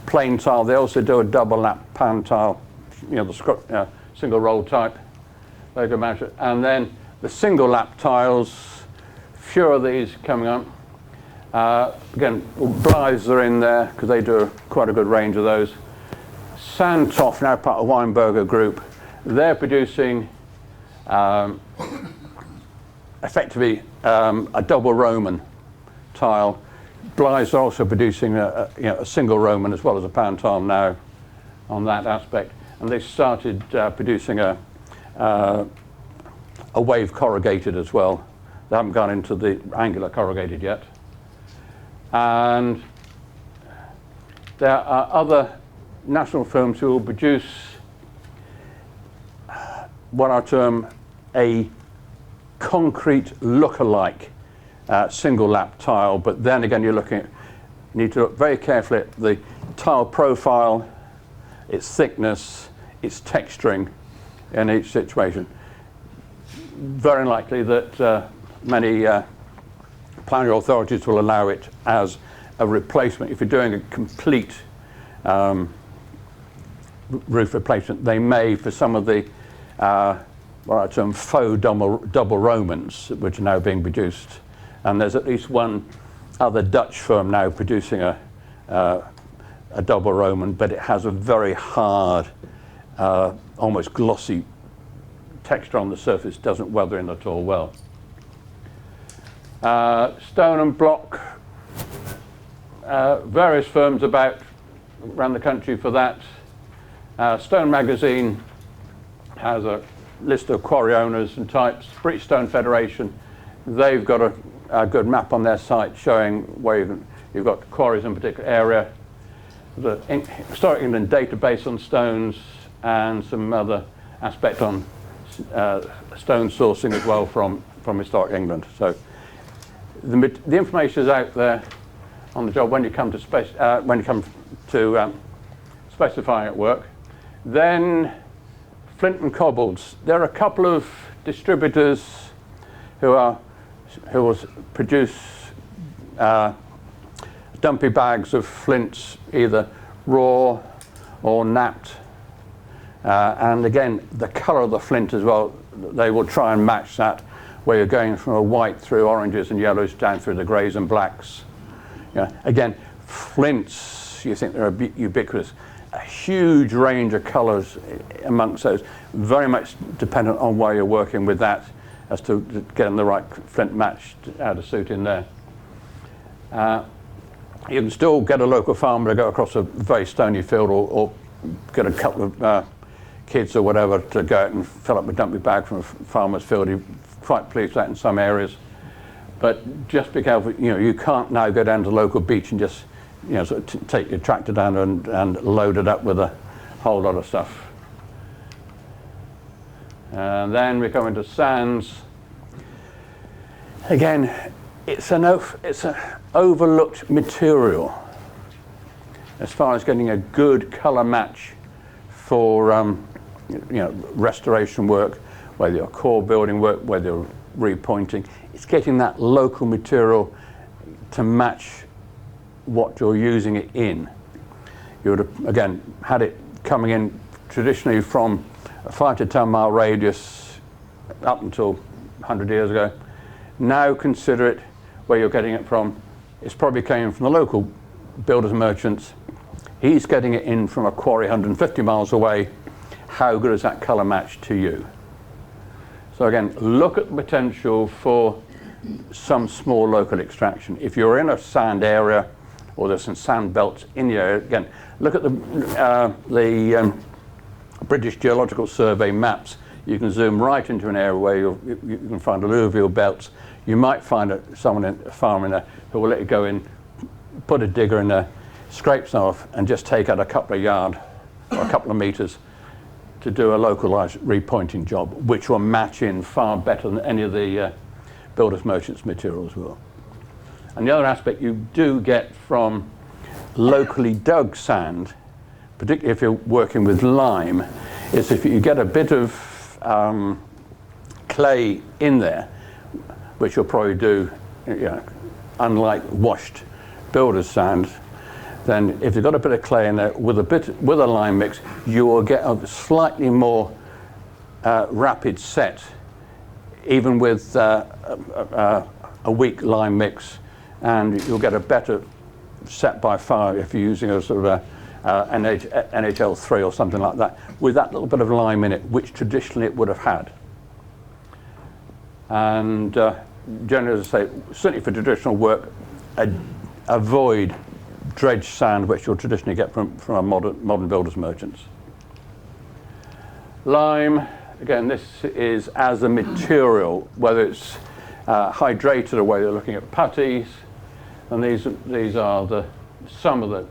plain tile, they also do a double lap pan tile, the single roll type. They can match it. And then the single lap tiles, few of these coming up. Again, Blythes are in there because they do quite a good range of those. Sandtoff, now part of Weinberger Group, they're producing effectively a double Roman tile. Blythes are also producing a single Roman as well as a pan tile now on that aspect. And they started producing a wave corrugated as well. They haven't gone into the angular corrugated yet. And there are other national firms who will produce what I term a concrete look-alike single lap tile, but then again you need to look very carefully at the tile profile, its thickness, its texturing in each situation. Very likely that many planning authorities will allow it as a replacement. If you're doing a complete roof replacement, they may, for some of the what I term faux double Romans, which are now being produced, and there's at least one other Dutch firm now producing a double Roman, but it has a very hard, almost glossy texture on the surface, doesn't weather in at all well. Stone and block, various firms around the country for that. Stone Magazine has a list of quarry owners and types. British Stone Federation, they've got a good map on their site showing where you've got quarries in a particular area. The Historic England database on stones and some other aspect on stone sourcing as well from Historic England. So the information is out there on the job when you come to specifying at work. Then flint and cobbles. There are a couple of distributors who will produce dumpy bags of flints, either raw or napped. And again, the colour of the flint as well, they will try and match that, where you're going from a white through oranges and yellows down through the greys and blacks. Again, flints, you think they're ubiquitous. A huge range of colours amongst those, very much dependent on where you're working with that as to getting the right flint match to suit in there. You can still get a local farmer to go across a very stony field or get a couple of kids or whatever to go out and fill up a dumpy bag from a farmer's field. You're quite pleased with that in some areas. But just be careful, you can't now go down to the local beach and just sort of take your tractor down and load it up with a whole lot of stuff. And then we come into sands. Again, it's an overlooked material as far as getting a good colour match for restoration work, whether you're core building work, whether you're repointing. It's getting that local material to match what you're using it in. You would have, again, had it coming in traditionally from a 5 to 10 mile radius up until 100 years ago. Now consider it where you're getting it from. It's probably coming from the local builders and merchants. He's getting it in from a quarry 150 miles away. How good is that colour match to you? So again, look at the potential for some small local extraction. If you're in a sand area, or there's some sand belts in the area, again, look at the British Geological Survey maps. You can zoom right into an area where you can find alluvial belts. You might find a farmer in there who will let you go in, put a digger in there, scrape some off, and just take out a couple of yards or a couple of meters to do a localized repointing job, which will match in far better than any of the builders merchants materials will. And the other aspect you do get from locally dug sand, particularly if you're working with lime, is if you get a bit of clay in there, which you'll probably do, unlike washed builder's sand, then if you've got a bit of clay in there with a lime mix, you will get a slightly more rapid set, even with a weak lime mix, and you'll get a better set by far if you're using a sort of NHL3 or something like that, with that little bit of lime in it, which traditionally it would have had. And generally, as I say, certainly for traditional work, avoid dredged sand, which you'll traditionally get from our modern builders merchants. Lime, again, this is as a material, whether it's hydrated or whether you're looking at putties, and these are some of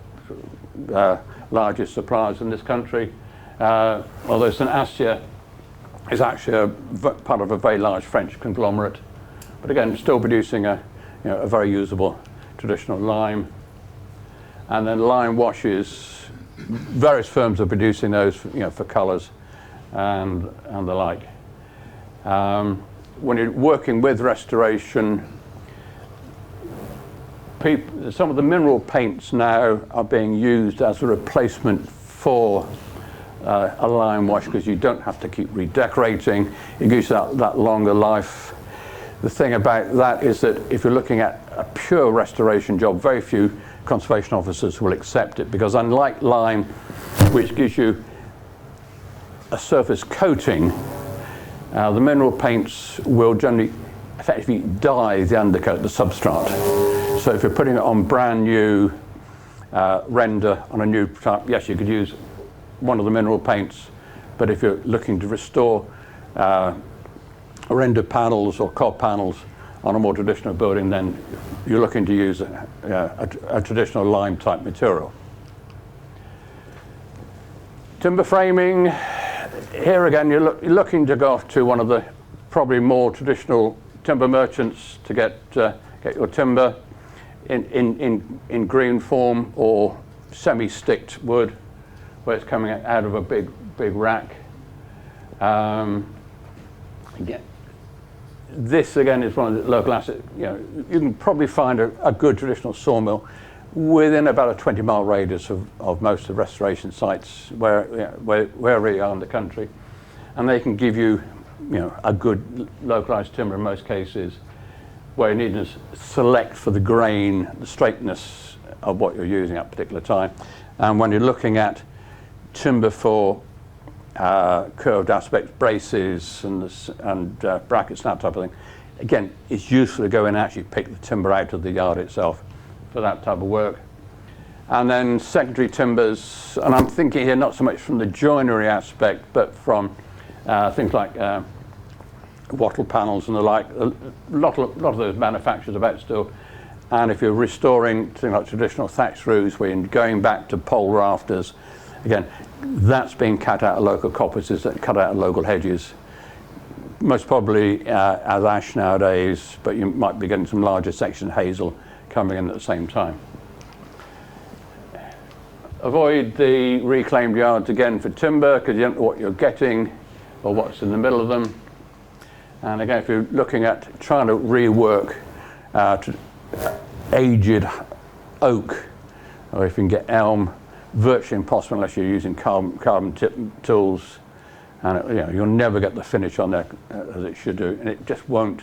the largest suppliers in this country. Although St Astia is actually part of a very large French conglomerate, but again, still producing a very usable traditional lime. and then lime washes. Various firms are producing those, for colours and the like. When you're working with restoration, some of the mineral paints now are being used as a replacement for a lime wash, because you don't have to keep redecorating. It gives that longer life. The thing about that is that if you're looking at a pure restoration job, very few conservation officers will accept it, because unlike lime, which gives you a surface coating, the mineral paints will generally effectively dye the undercoat, the substrate. So if you're putting it on brand new render on a new type, yes, you could use one of the mineral paints, but if you're looking to restore render panels or cob panels on a more traditional building, then you're looking to use a traditional lime type material. Timber framing, here again you're looking to go off to one of the probably more traditional timber merchants to get your timber in green form or semi-sticked wood, where it's coming out of a big rack. Again, this again is one of the local assets. You can probably find a good traditional sawmill within about a 20-mile radius of most of the restoration sites wherever you are in the country, and they can give you, a good localized timber in most cases, where you need to select for the grain, the straightness of what you're using at a particular time. And when you're looking at timber for curved aspects, braces and brackets, that type of thing, again, it's useful to go in and actually pick the timber out of the yard itself for that type of work. And then secondary timbers, and I'm thinking here not so much from the joinery aspect, but from things like wattle panels and the like. A lot of those manufacturers about still. And if you're restoring things like traditional thatch roofs, where you're going back to pole rafters, again, that's being cut out of local coppices, cut out of local hedges. Most probably as ash nowadays, but you might be getting some larger section hazel coming in at the same time. Avoid the reclaimed yards again for timber, because you don't know what you're getting or what's in the middle of them. And again, if you're looking at trying to rework aged oak, or if you can get elm, virtually impossible unless you're using carbon tip tools, and you'll never get the finish on there as it should do, and it just won't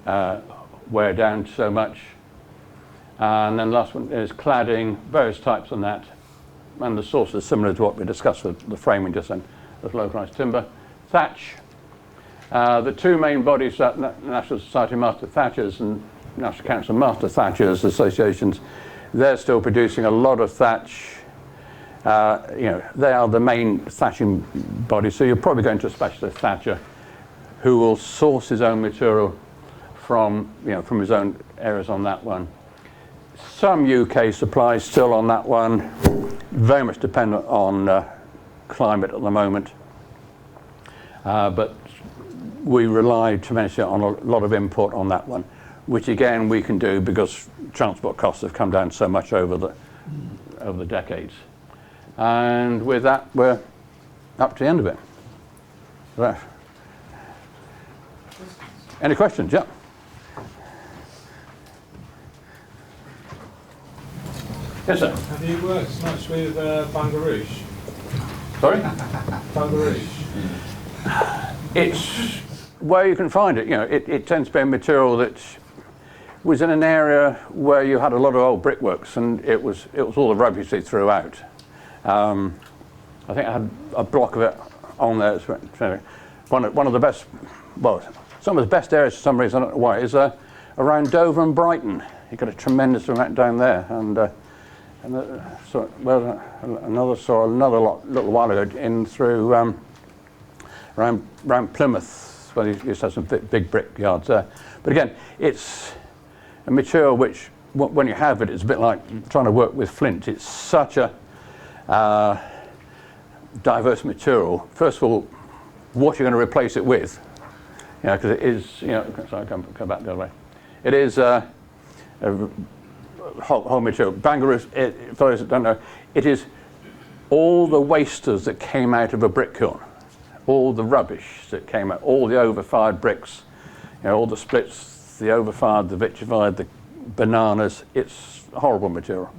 wear down so much. And then last one is cladding, various types on that, and the source is similar to what we discussed with the framing just then, with localized timber. Thatch, the two main bodies, that National Society of Master Thatchers and National Council of Master Thatchers associations, they're still producing a lot of thatch. They are the main thatching body, so you're probably going to a specialist thatcher who will source his own material from his own areas on that one. Some UK supplies still on that one, very much dependent on climate at the moment, but we rely tremendously on a lot of import on that one, which again we can do because transport costs have come down so much over the decades. And with that, we're up to the end of it. Right. Any questions? Yeah. Yes, sir. Have you worked much with Bangarouche? Sorry? Bangarouche. It's where you can find it. It tends to be a material that was in an area where you had a lot of old brickworks, and it was all the rubbish they threw out. I think I had a block of it on there. One of the best, well, some of the best areas for some reason, I don't know why, is around Dover and Brighton. You've got a tremendous amount down there, and another little while ago in through around Plymouth, where you used to have some big brick yards there. But again, it's a material which, when you have it, it's a bit like trying to work with flint. It's such a diverse material. First of all, what you're going to replace it with, because it is, sorry, come back the other way. It is whole material. Bangaroo, for those that don't know, it is all the wasters that came out of a brick kiln, all the rubbish that came out, all the overfired bricks, all the splits, the overfired, the vitrified, the bananas. It's a horrible material,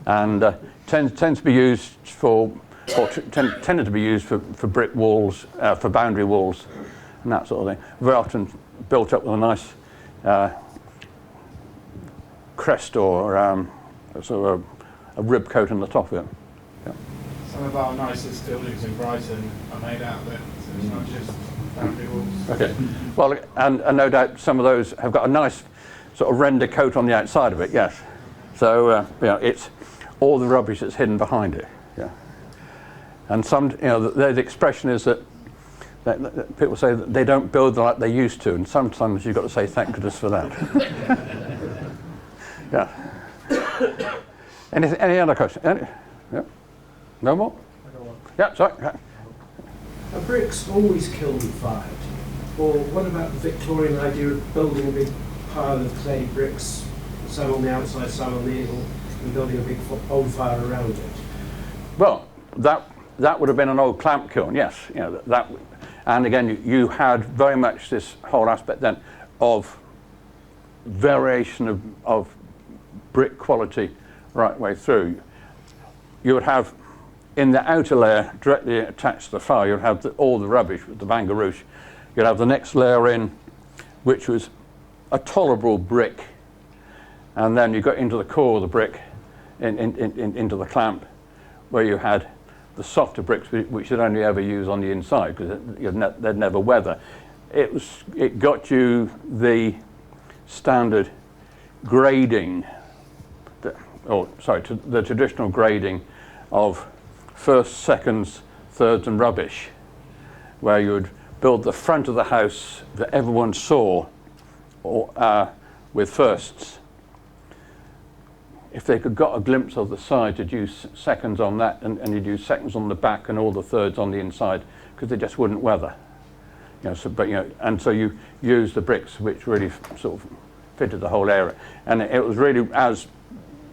and tends to be used for, or tended to be used for brick walls, for boundary walls, and that sort of thing. Very often built up with a nice crest or sort of a rib coat on the top of it. Yeah. Some of our nicest buildings in Brighton are made out of it, so it's not just boundary walls. Okay. Well, and no doubt some of those have got a nice sort of render coat on the outside of it. Yes. So it's all the rubbish that's hidden behind it. Yeah. And some, the expression is that people say that they don't build like they used to, and sometimes you've got to say thank goodness for that. Yeah. Any other questions? Yeah. No more? Yeah, sorry. Are bricks always kiln fired? Or what about the Victorian idea of building a big pile of clay bricks, some on the outside, some on the middle, and building a big bonfire around it? Well, that would have been an old clamp kiln, yes. That, and again, you had very much this whole aspect then of variation of brick quality right way through. You would have in the outer layer directly attached to the fire, you'd have all the rubbish with the bangaroo. You'd have the next layer in, which was a tolerable brick, and then you got into the core of the brick, into the clamp, where you had the softer bricks, which you'd only ever use on the inside because they'd never weather. It got you the standard grading, the traditional grading of first, seconds, thirds, and rubbish, where you would build the front of the house that everyone saw with firsts. If they could got a glimpse of the side, you'd use seconds on that, and you'd use seconds on the back and all the thirds on the inside, because they just wouldn't weather. And so you use the bricks, which really sort of fitted the whole area. And it was really as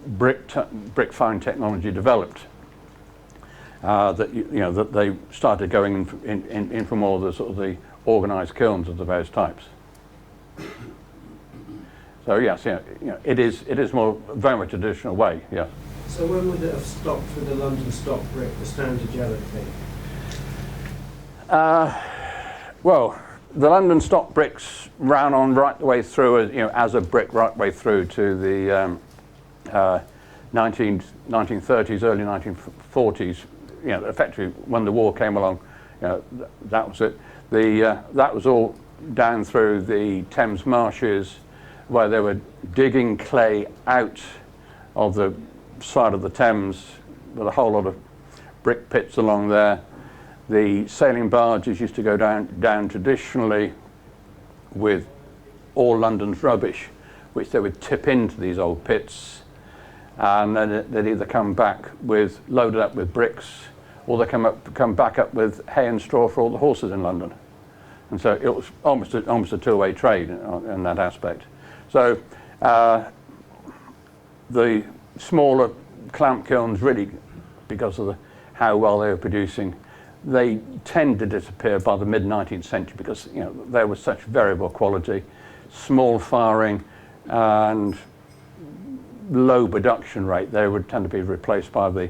brick firing technology developed that they started going in for more of the sort of the organised kilns of the various types. So yes, it is more very much a traditional way. Yeah. So when would it have stopped with the London stock brick, the standard yellow thing? Well, the London stock bricks ran on right the way through, as a brick right the way through to the 1930s, early 1940s. Effectively when the war came along, that was it. That was all down through the Thames marshes, where they were digging clay out of the side of the Thames with a whole lot of brick pits along there. The sailing barges used to go down traditionally with all London's rubbish, which they would tip into these old pits, and then they'd either come back loaded up with bricks, or they come back up with hay and straw for all the horses in London. And so it was almost a two-way trade in that aspect. So the smaller clamp kilns, really, because of how well they were producing, they tend to disappear by the mid-19th century because there was such variable quality, small firing, and low production rate. They would tend to be replaced by the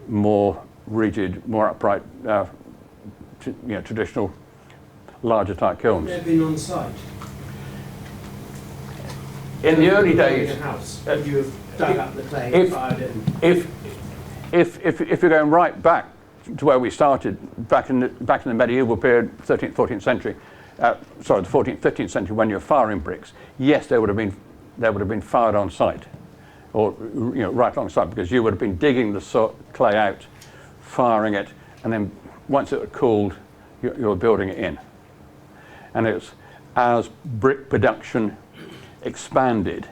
more rigid, more upright, traditional, larger type kilns. Have they been on site? In the early days, in a house, you have dug up the clay and fired it. If you're going right back to where we started, back in the medieval period, 13th, 14th century, the 14th, 15th century, when you're firing bricks, yes, they would have been fired on site, or right alongside, because you would have been digging the clay out, firing it, and then once it had cooled, you're building it in. And it's as brick production expanded,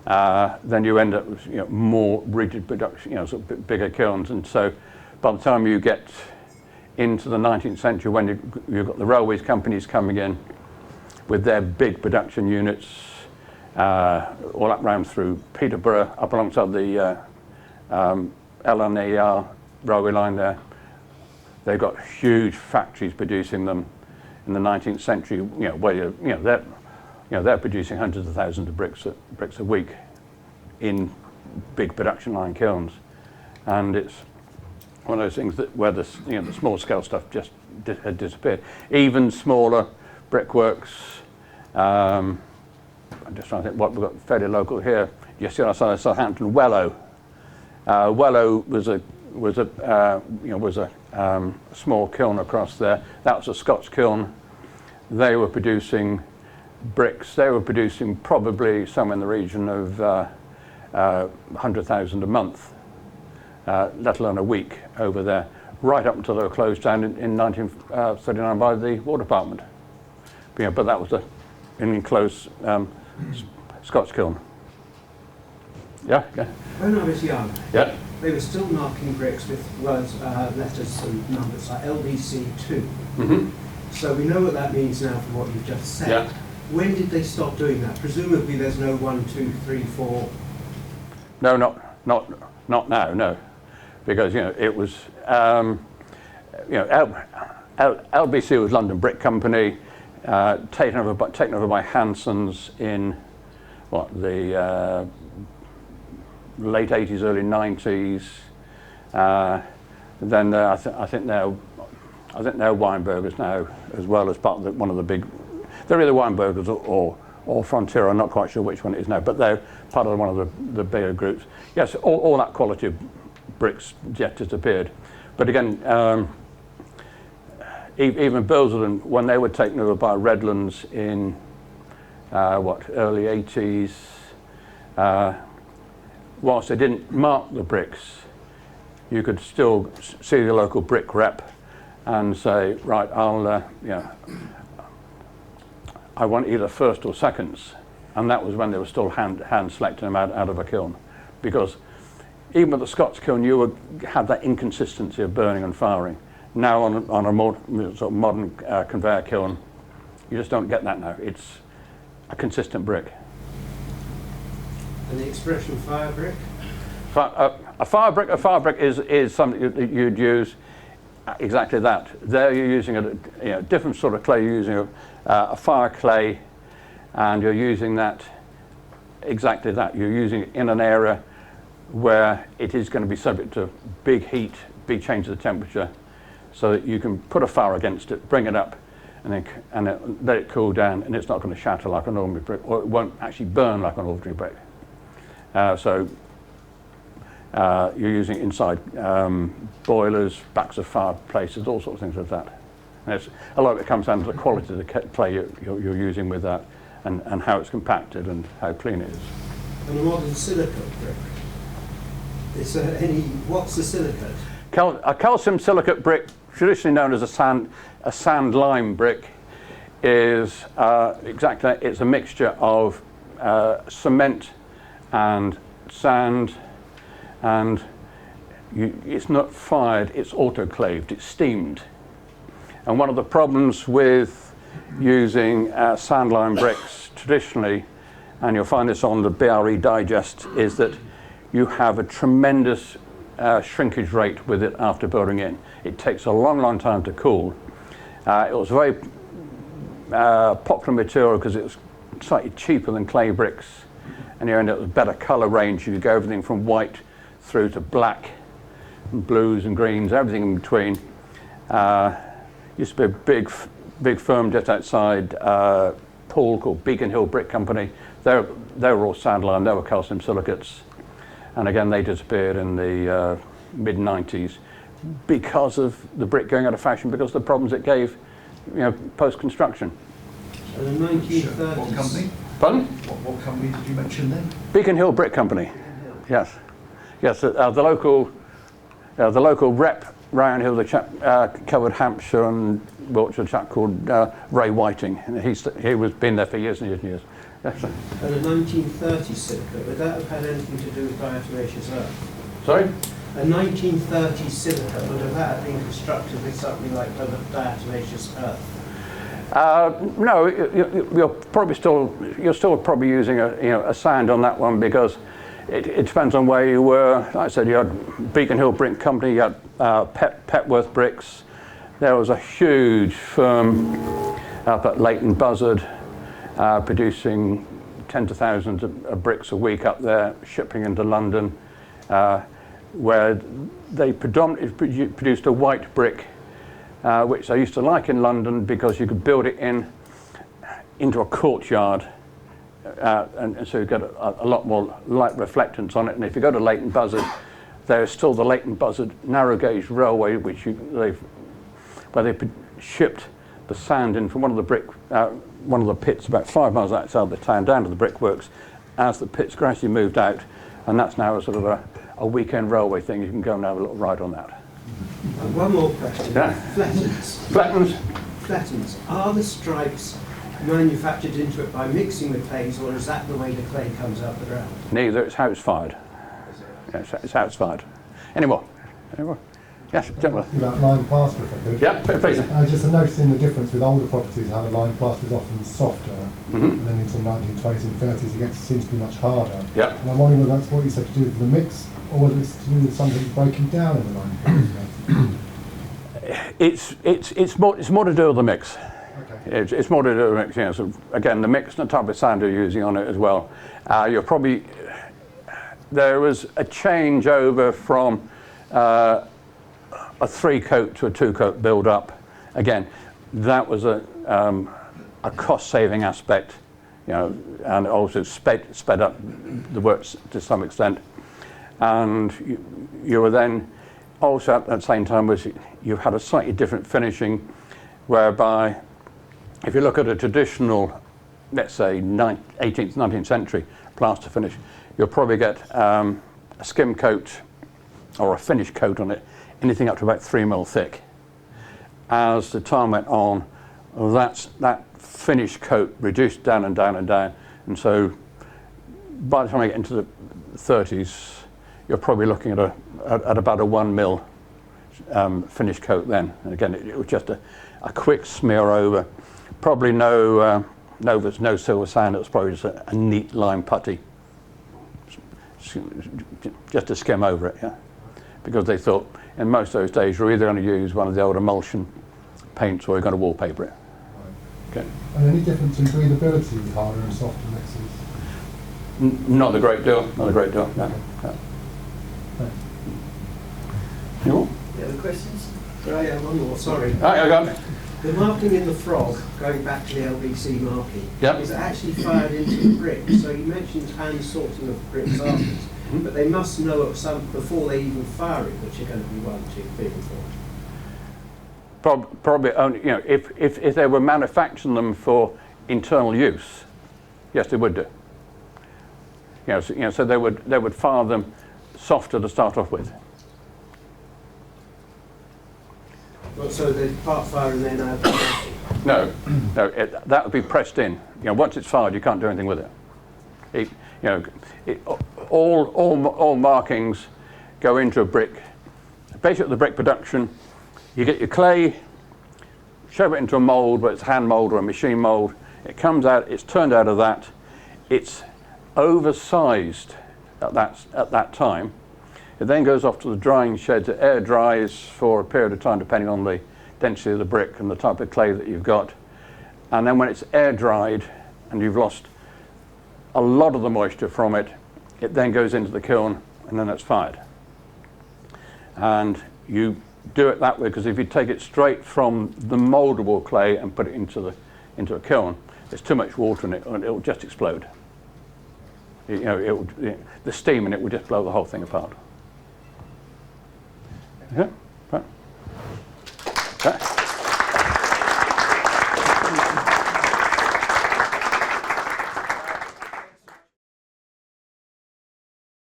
then you end up with more rigid production, sort of bigger kilns. And so by the time you get into the 19th century, when you've got the railways companies coming in with their big production units, all up round through Peterborough, up alongside the LNER railway line there. They've got huge factories producing them in the 19th century. They're producing hundreds of thousands of bricks a week in big production line kilns, and it's one of those things that where the small scale stuff just had disappeared. Even smaller brickworks. I'm just trying to think what we've got fairly local here. Just outside of Southampton, Wellow. Wellow was a small kiln across there. That was a Scotch kiln. They were producing bricks. They were producing probably somewhere in the region of 100,000 a month, let alone a week over there, right up until they were closed down in 1939 by the War Department. But that was an enclosed Scotch kiln. Yeah? Okay. When I was young, Yeah. they were still marking bricks with words, letters and numbers like LBC2. Mm-hmm. So we know what that means now from what you've just said. Yeah. When did they stop doing that? Presumably there's no 1, 2, 3, 4. No, not now. No, because it was LBC was London Brick Company, taken over by Hanson's in the late 80s, early 90s. Then I think they're Weinbergers now, as well as part of one of the big. They're either Weinbergers or Frontier. I'm not quite sure which one it is now, but they're part of one of the bigger groups. Yes, all that quality of bricks yet disappeared. But again, even Bilsland, when they were taken over by Redlands in early 80s, whilst they didn't mark the bricks, you could still see the local brick rep and say, right, I want either first or seconds, and that was when they were still hand selecting them out of a kiln, because even with the Scots kiln, you would have that inconsistency of burning and firing. Now on a more sort of modern conveyor kiln, you just don't get that now. It's a consistent brick. And the expression fire brick? A fire brick is something that you'd use exactly that. There you're using a different sort of clay. You're using a fire clay, and you're using that exactly that. You're using it in an area where it is going to be subject to big heat, big change of the temperature, so that you can put a fire against it, bring it up, and let it cool down, and it's not going to shatter like an ordinary brick, or it won't actually burn like an ordinary brick. You're using inside boilers, backs of fireplaces, all sorts of things like that. And a lot of it comes down to the quality of the clay you're using with that, and how it's compacted and how clean it is. And a modern silicate brick? What's the silicate? A calcium silicate brick, traditionally known as a sand lime brick, is exactly that. It's a mixture of cement and sand, and it's not fired, it's autoclaved, it's steamed. And one of the problems with using sand lime bricks traditionally, and you'll find this on the BRE Digest, is that you have a tremendous shrinkage rate with it after building in. It takes a long time to cool. It was a very popular material because it was slightly cheaper than clay bricks, and you end up with better colour range. You go everything from white through to black, and blues and greens, everything in between. Used to be a big firm just outside Poole called Beacon Hill Brick Company. They were all sand lime, they were calcium silicates. And again, they disappeared in the mid-90s because of the brick going out of fashion, because of the problems it gave, post-construction. And the 1930s. What company? Pardon? What company did you mention then? Beacon Hill Brick Company. Yes. The local rep round here, the chap covered Hampshire and Wiltshire, a chap called Ray Whiting. And he was been there for years and years and years. Yes, sir. And the 1930s silicate, would that have had anything to do with diatomaceous earth? Sorry? A 1930s silicate, would have that been constructed with something like diatomaceous earth? No, you're still probably using a sand on that one, because it depends on where you were. Like I said, you had Beacon Hill Brick Company, you had Petworth Bricks. There was a huge firm up at Leighton Buzzard producing tens of thousands of bricks a week up there, shipping into London, where they predominantly produced a white brick, which I used to like in London because you could build it into a courtyard, and so you get a lot more light reflectance on it. And if you go to Leighton Buzzard, there's still the Leighton Buzzard narrow gauge railway, where they shipped the sand in from one of the pits about 5 miles outside the town down to the brickworks, as the pits gradually moved out, and that's now a sort of a weekend railway thing. You can go and have a little ride on that. One more question. Yeah. Flattens. Are the stripes manufactured into it by mixing the clays, or is that the way the clay comes out the ground? Neither. It's house fired. Yes, it's house fired. Any more? Yes, gentlemen. About lime plaster, if I could. Yeah, please. Just noticing the difference with older properties, how the lime plaster is often softer, Mm-hmm. and then into the 1920s and 30s it seems to be much harder. Yeah. And I'm wondering whether that's what you said to do with the mix, or whether it's to do with something breaking down in the lime plaster. It's more to do with the mix. Okay. It's more to do with the mix. You know, so again, the mix and the type of sand you're using on it as well. There was a change over from a 3-coat to a 2-coat build-up. Again, that was a cost-saving aspect, you know, and also sped up the works to some extent. And you were then also at the same time you had a slightly different finishing, whereby if you look at a traditional, let's say 18th, 19th century plaster finish, you'll probably get a skim coat or a finish coat on it, anything up to about 3 mil thick. As the time went on, that finish coat reduced down and down and down, and so by the time I get into the 30s, you're probably looking at about a 1 mil finish coat then. And again, it was just a quick smear over. Probably no silver sand. It was probably just a neat lime putty, just to skim over it. Yeah, because they thought in most of those days you're either going to use one of the old emulsion paints or you're going to wallpaper it. Okay. And any difference in breathability with harder and softer mixes? Not a great deal. Not a great deal. No. No. Thanks. You all? Any other questions? One more, sorry. All right, I got it. The marking in the frog, going back to the LBC marking, Yep. is actually fired into the brick. So you mentioned hand sorting of bricks afterwards, but they must know of some before they even fire it, which are going to be 1, 2, 3, and 4. Probably only, you know, if they were manufacturing them for internal use, yes, they would do. So they would fire them softer to start off with. Well, so they part fire and then add marking. No, that would be pressed in. You know, once it's fired, you can't do anything with it. All markings go into a brick. Basically, the brick production, you get your clay, shove it into a mould, whether it's a hand mould or a machine mould. It comes out, it's turned out of that. It's oversized at that time. It then goes off to the drying sheds. It air dries for a period of time, depending on the density of the brick and the type of clay that you've got. And then when it's air dried and you've lost a lot of the moisture from it, it then goes into the kiln and then it's fired. And you do it that way because if you take it straight from the mouldable clay and put it into a kiln, there's too much water in it and it will just explode. The steam in it will just blow the whole thing apart. Yeah. Right. Okay.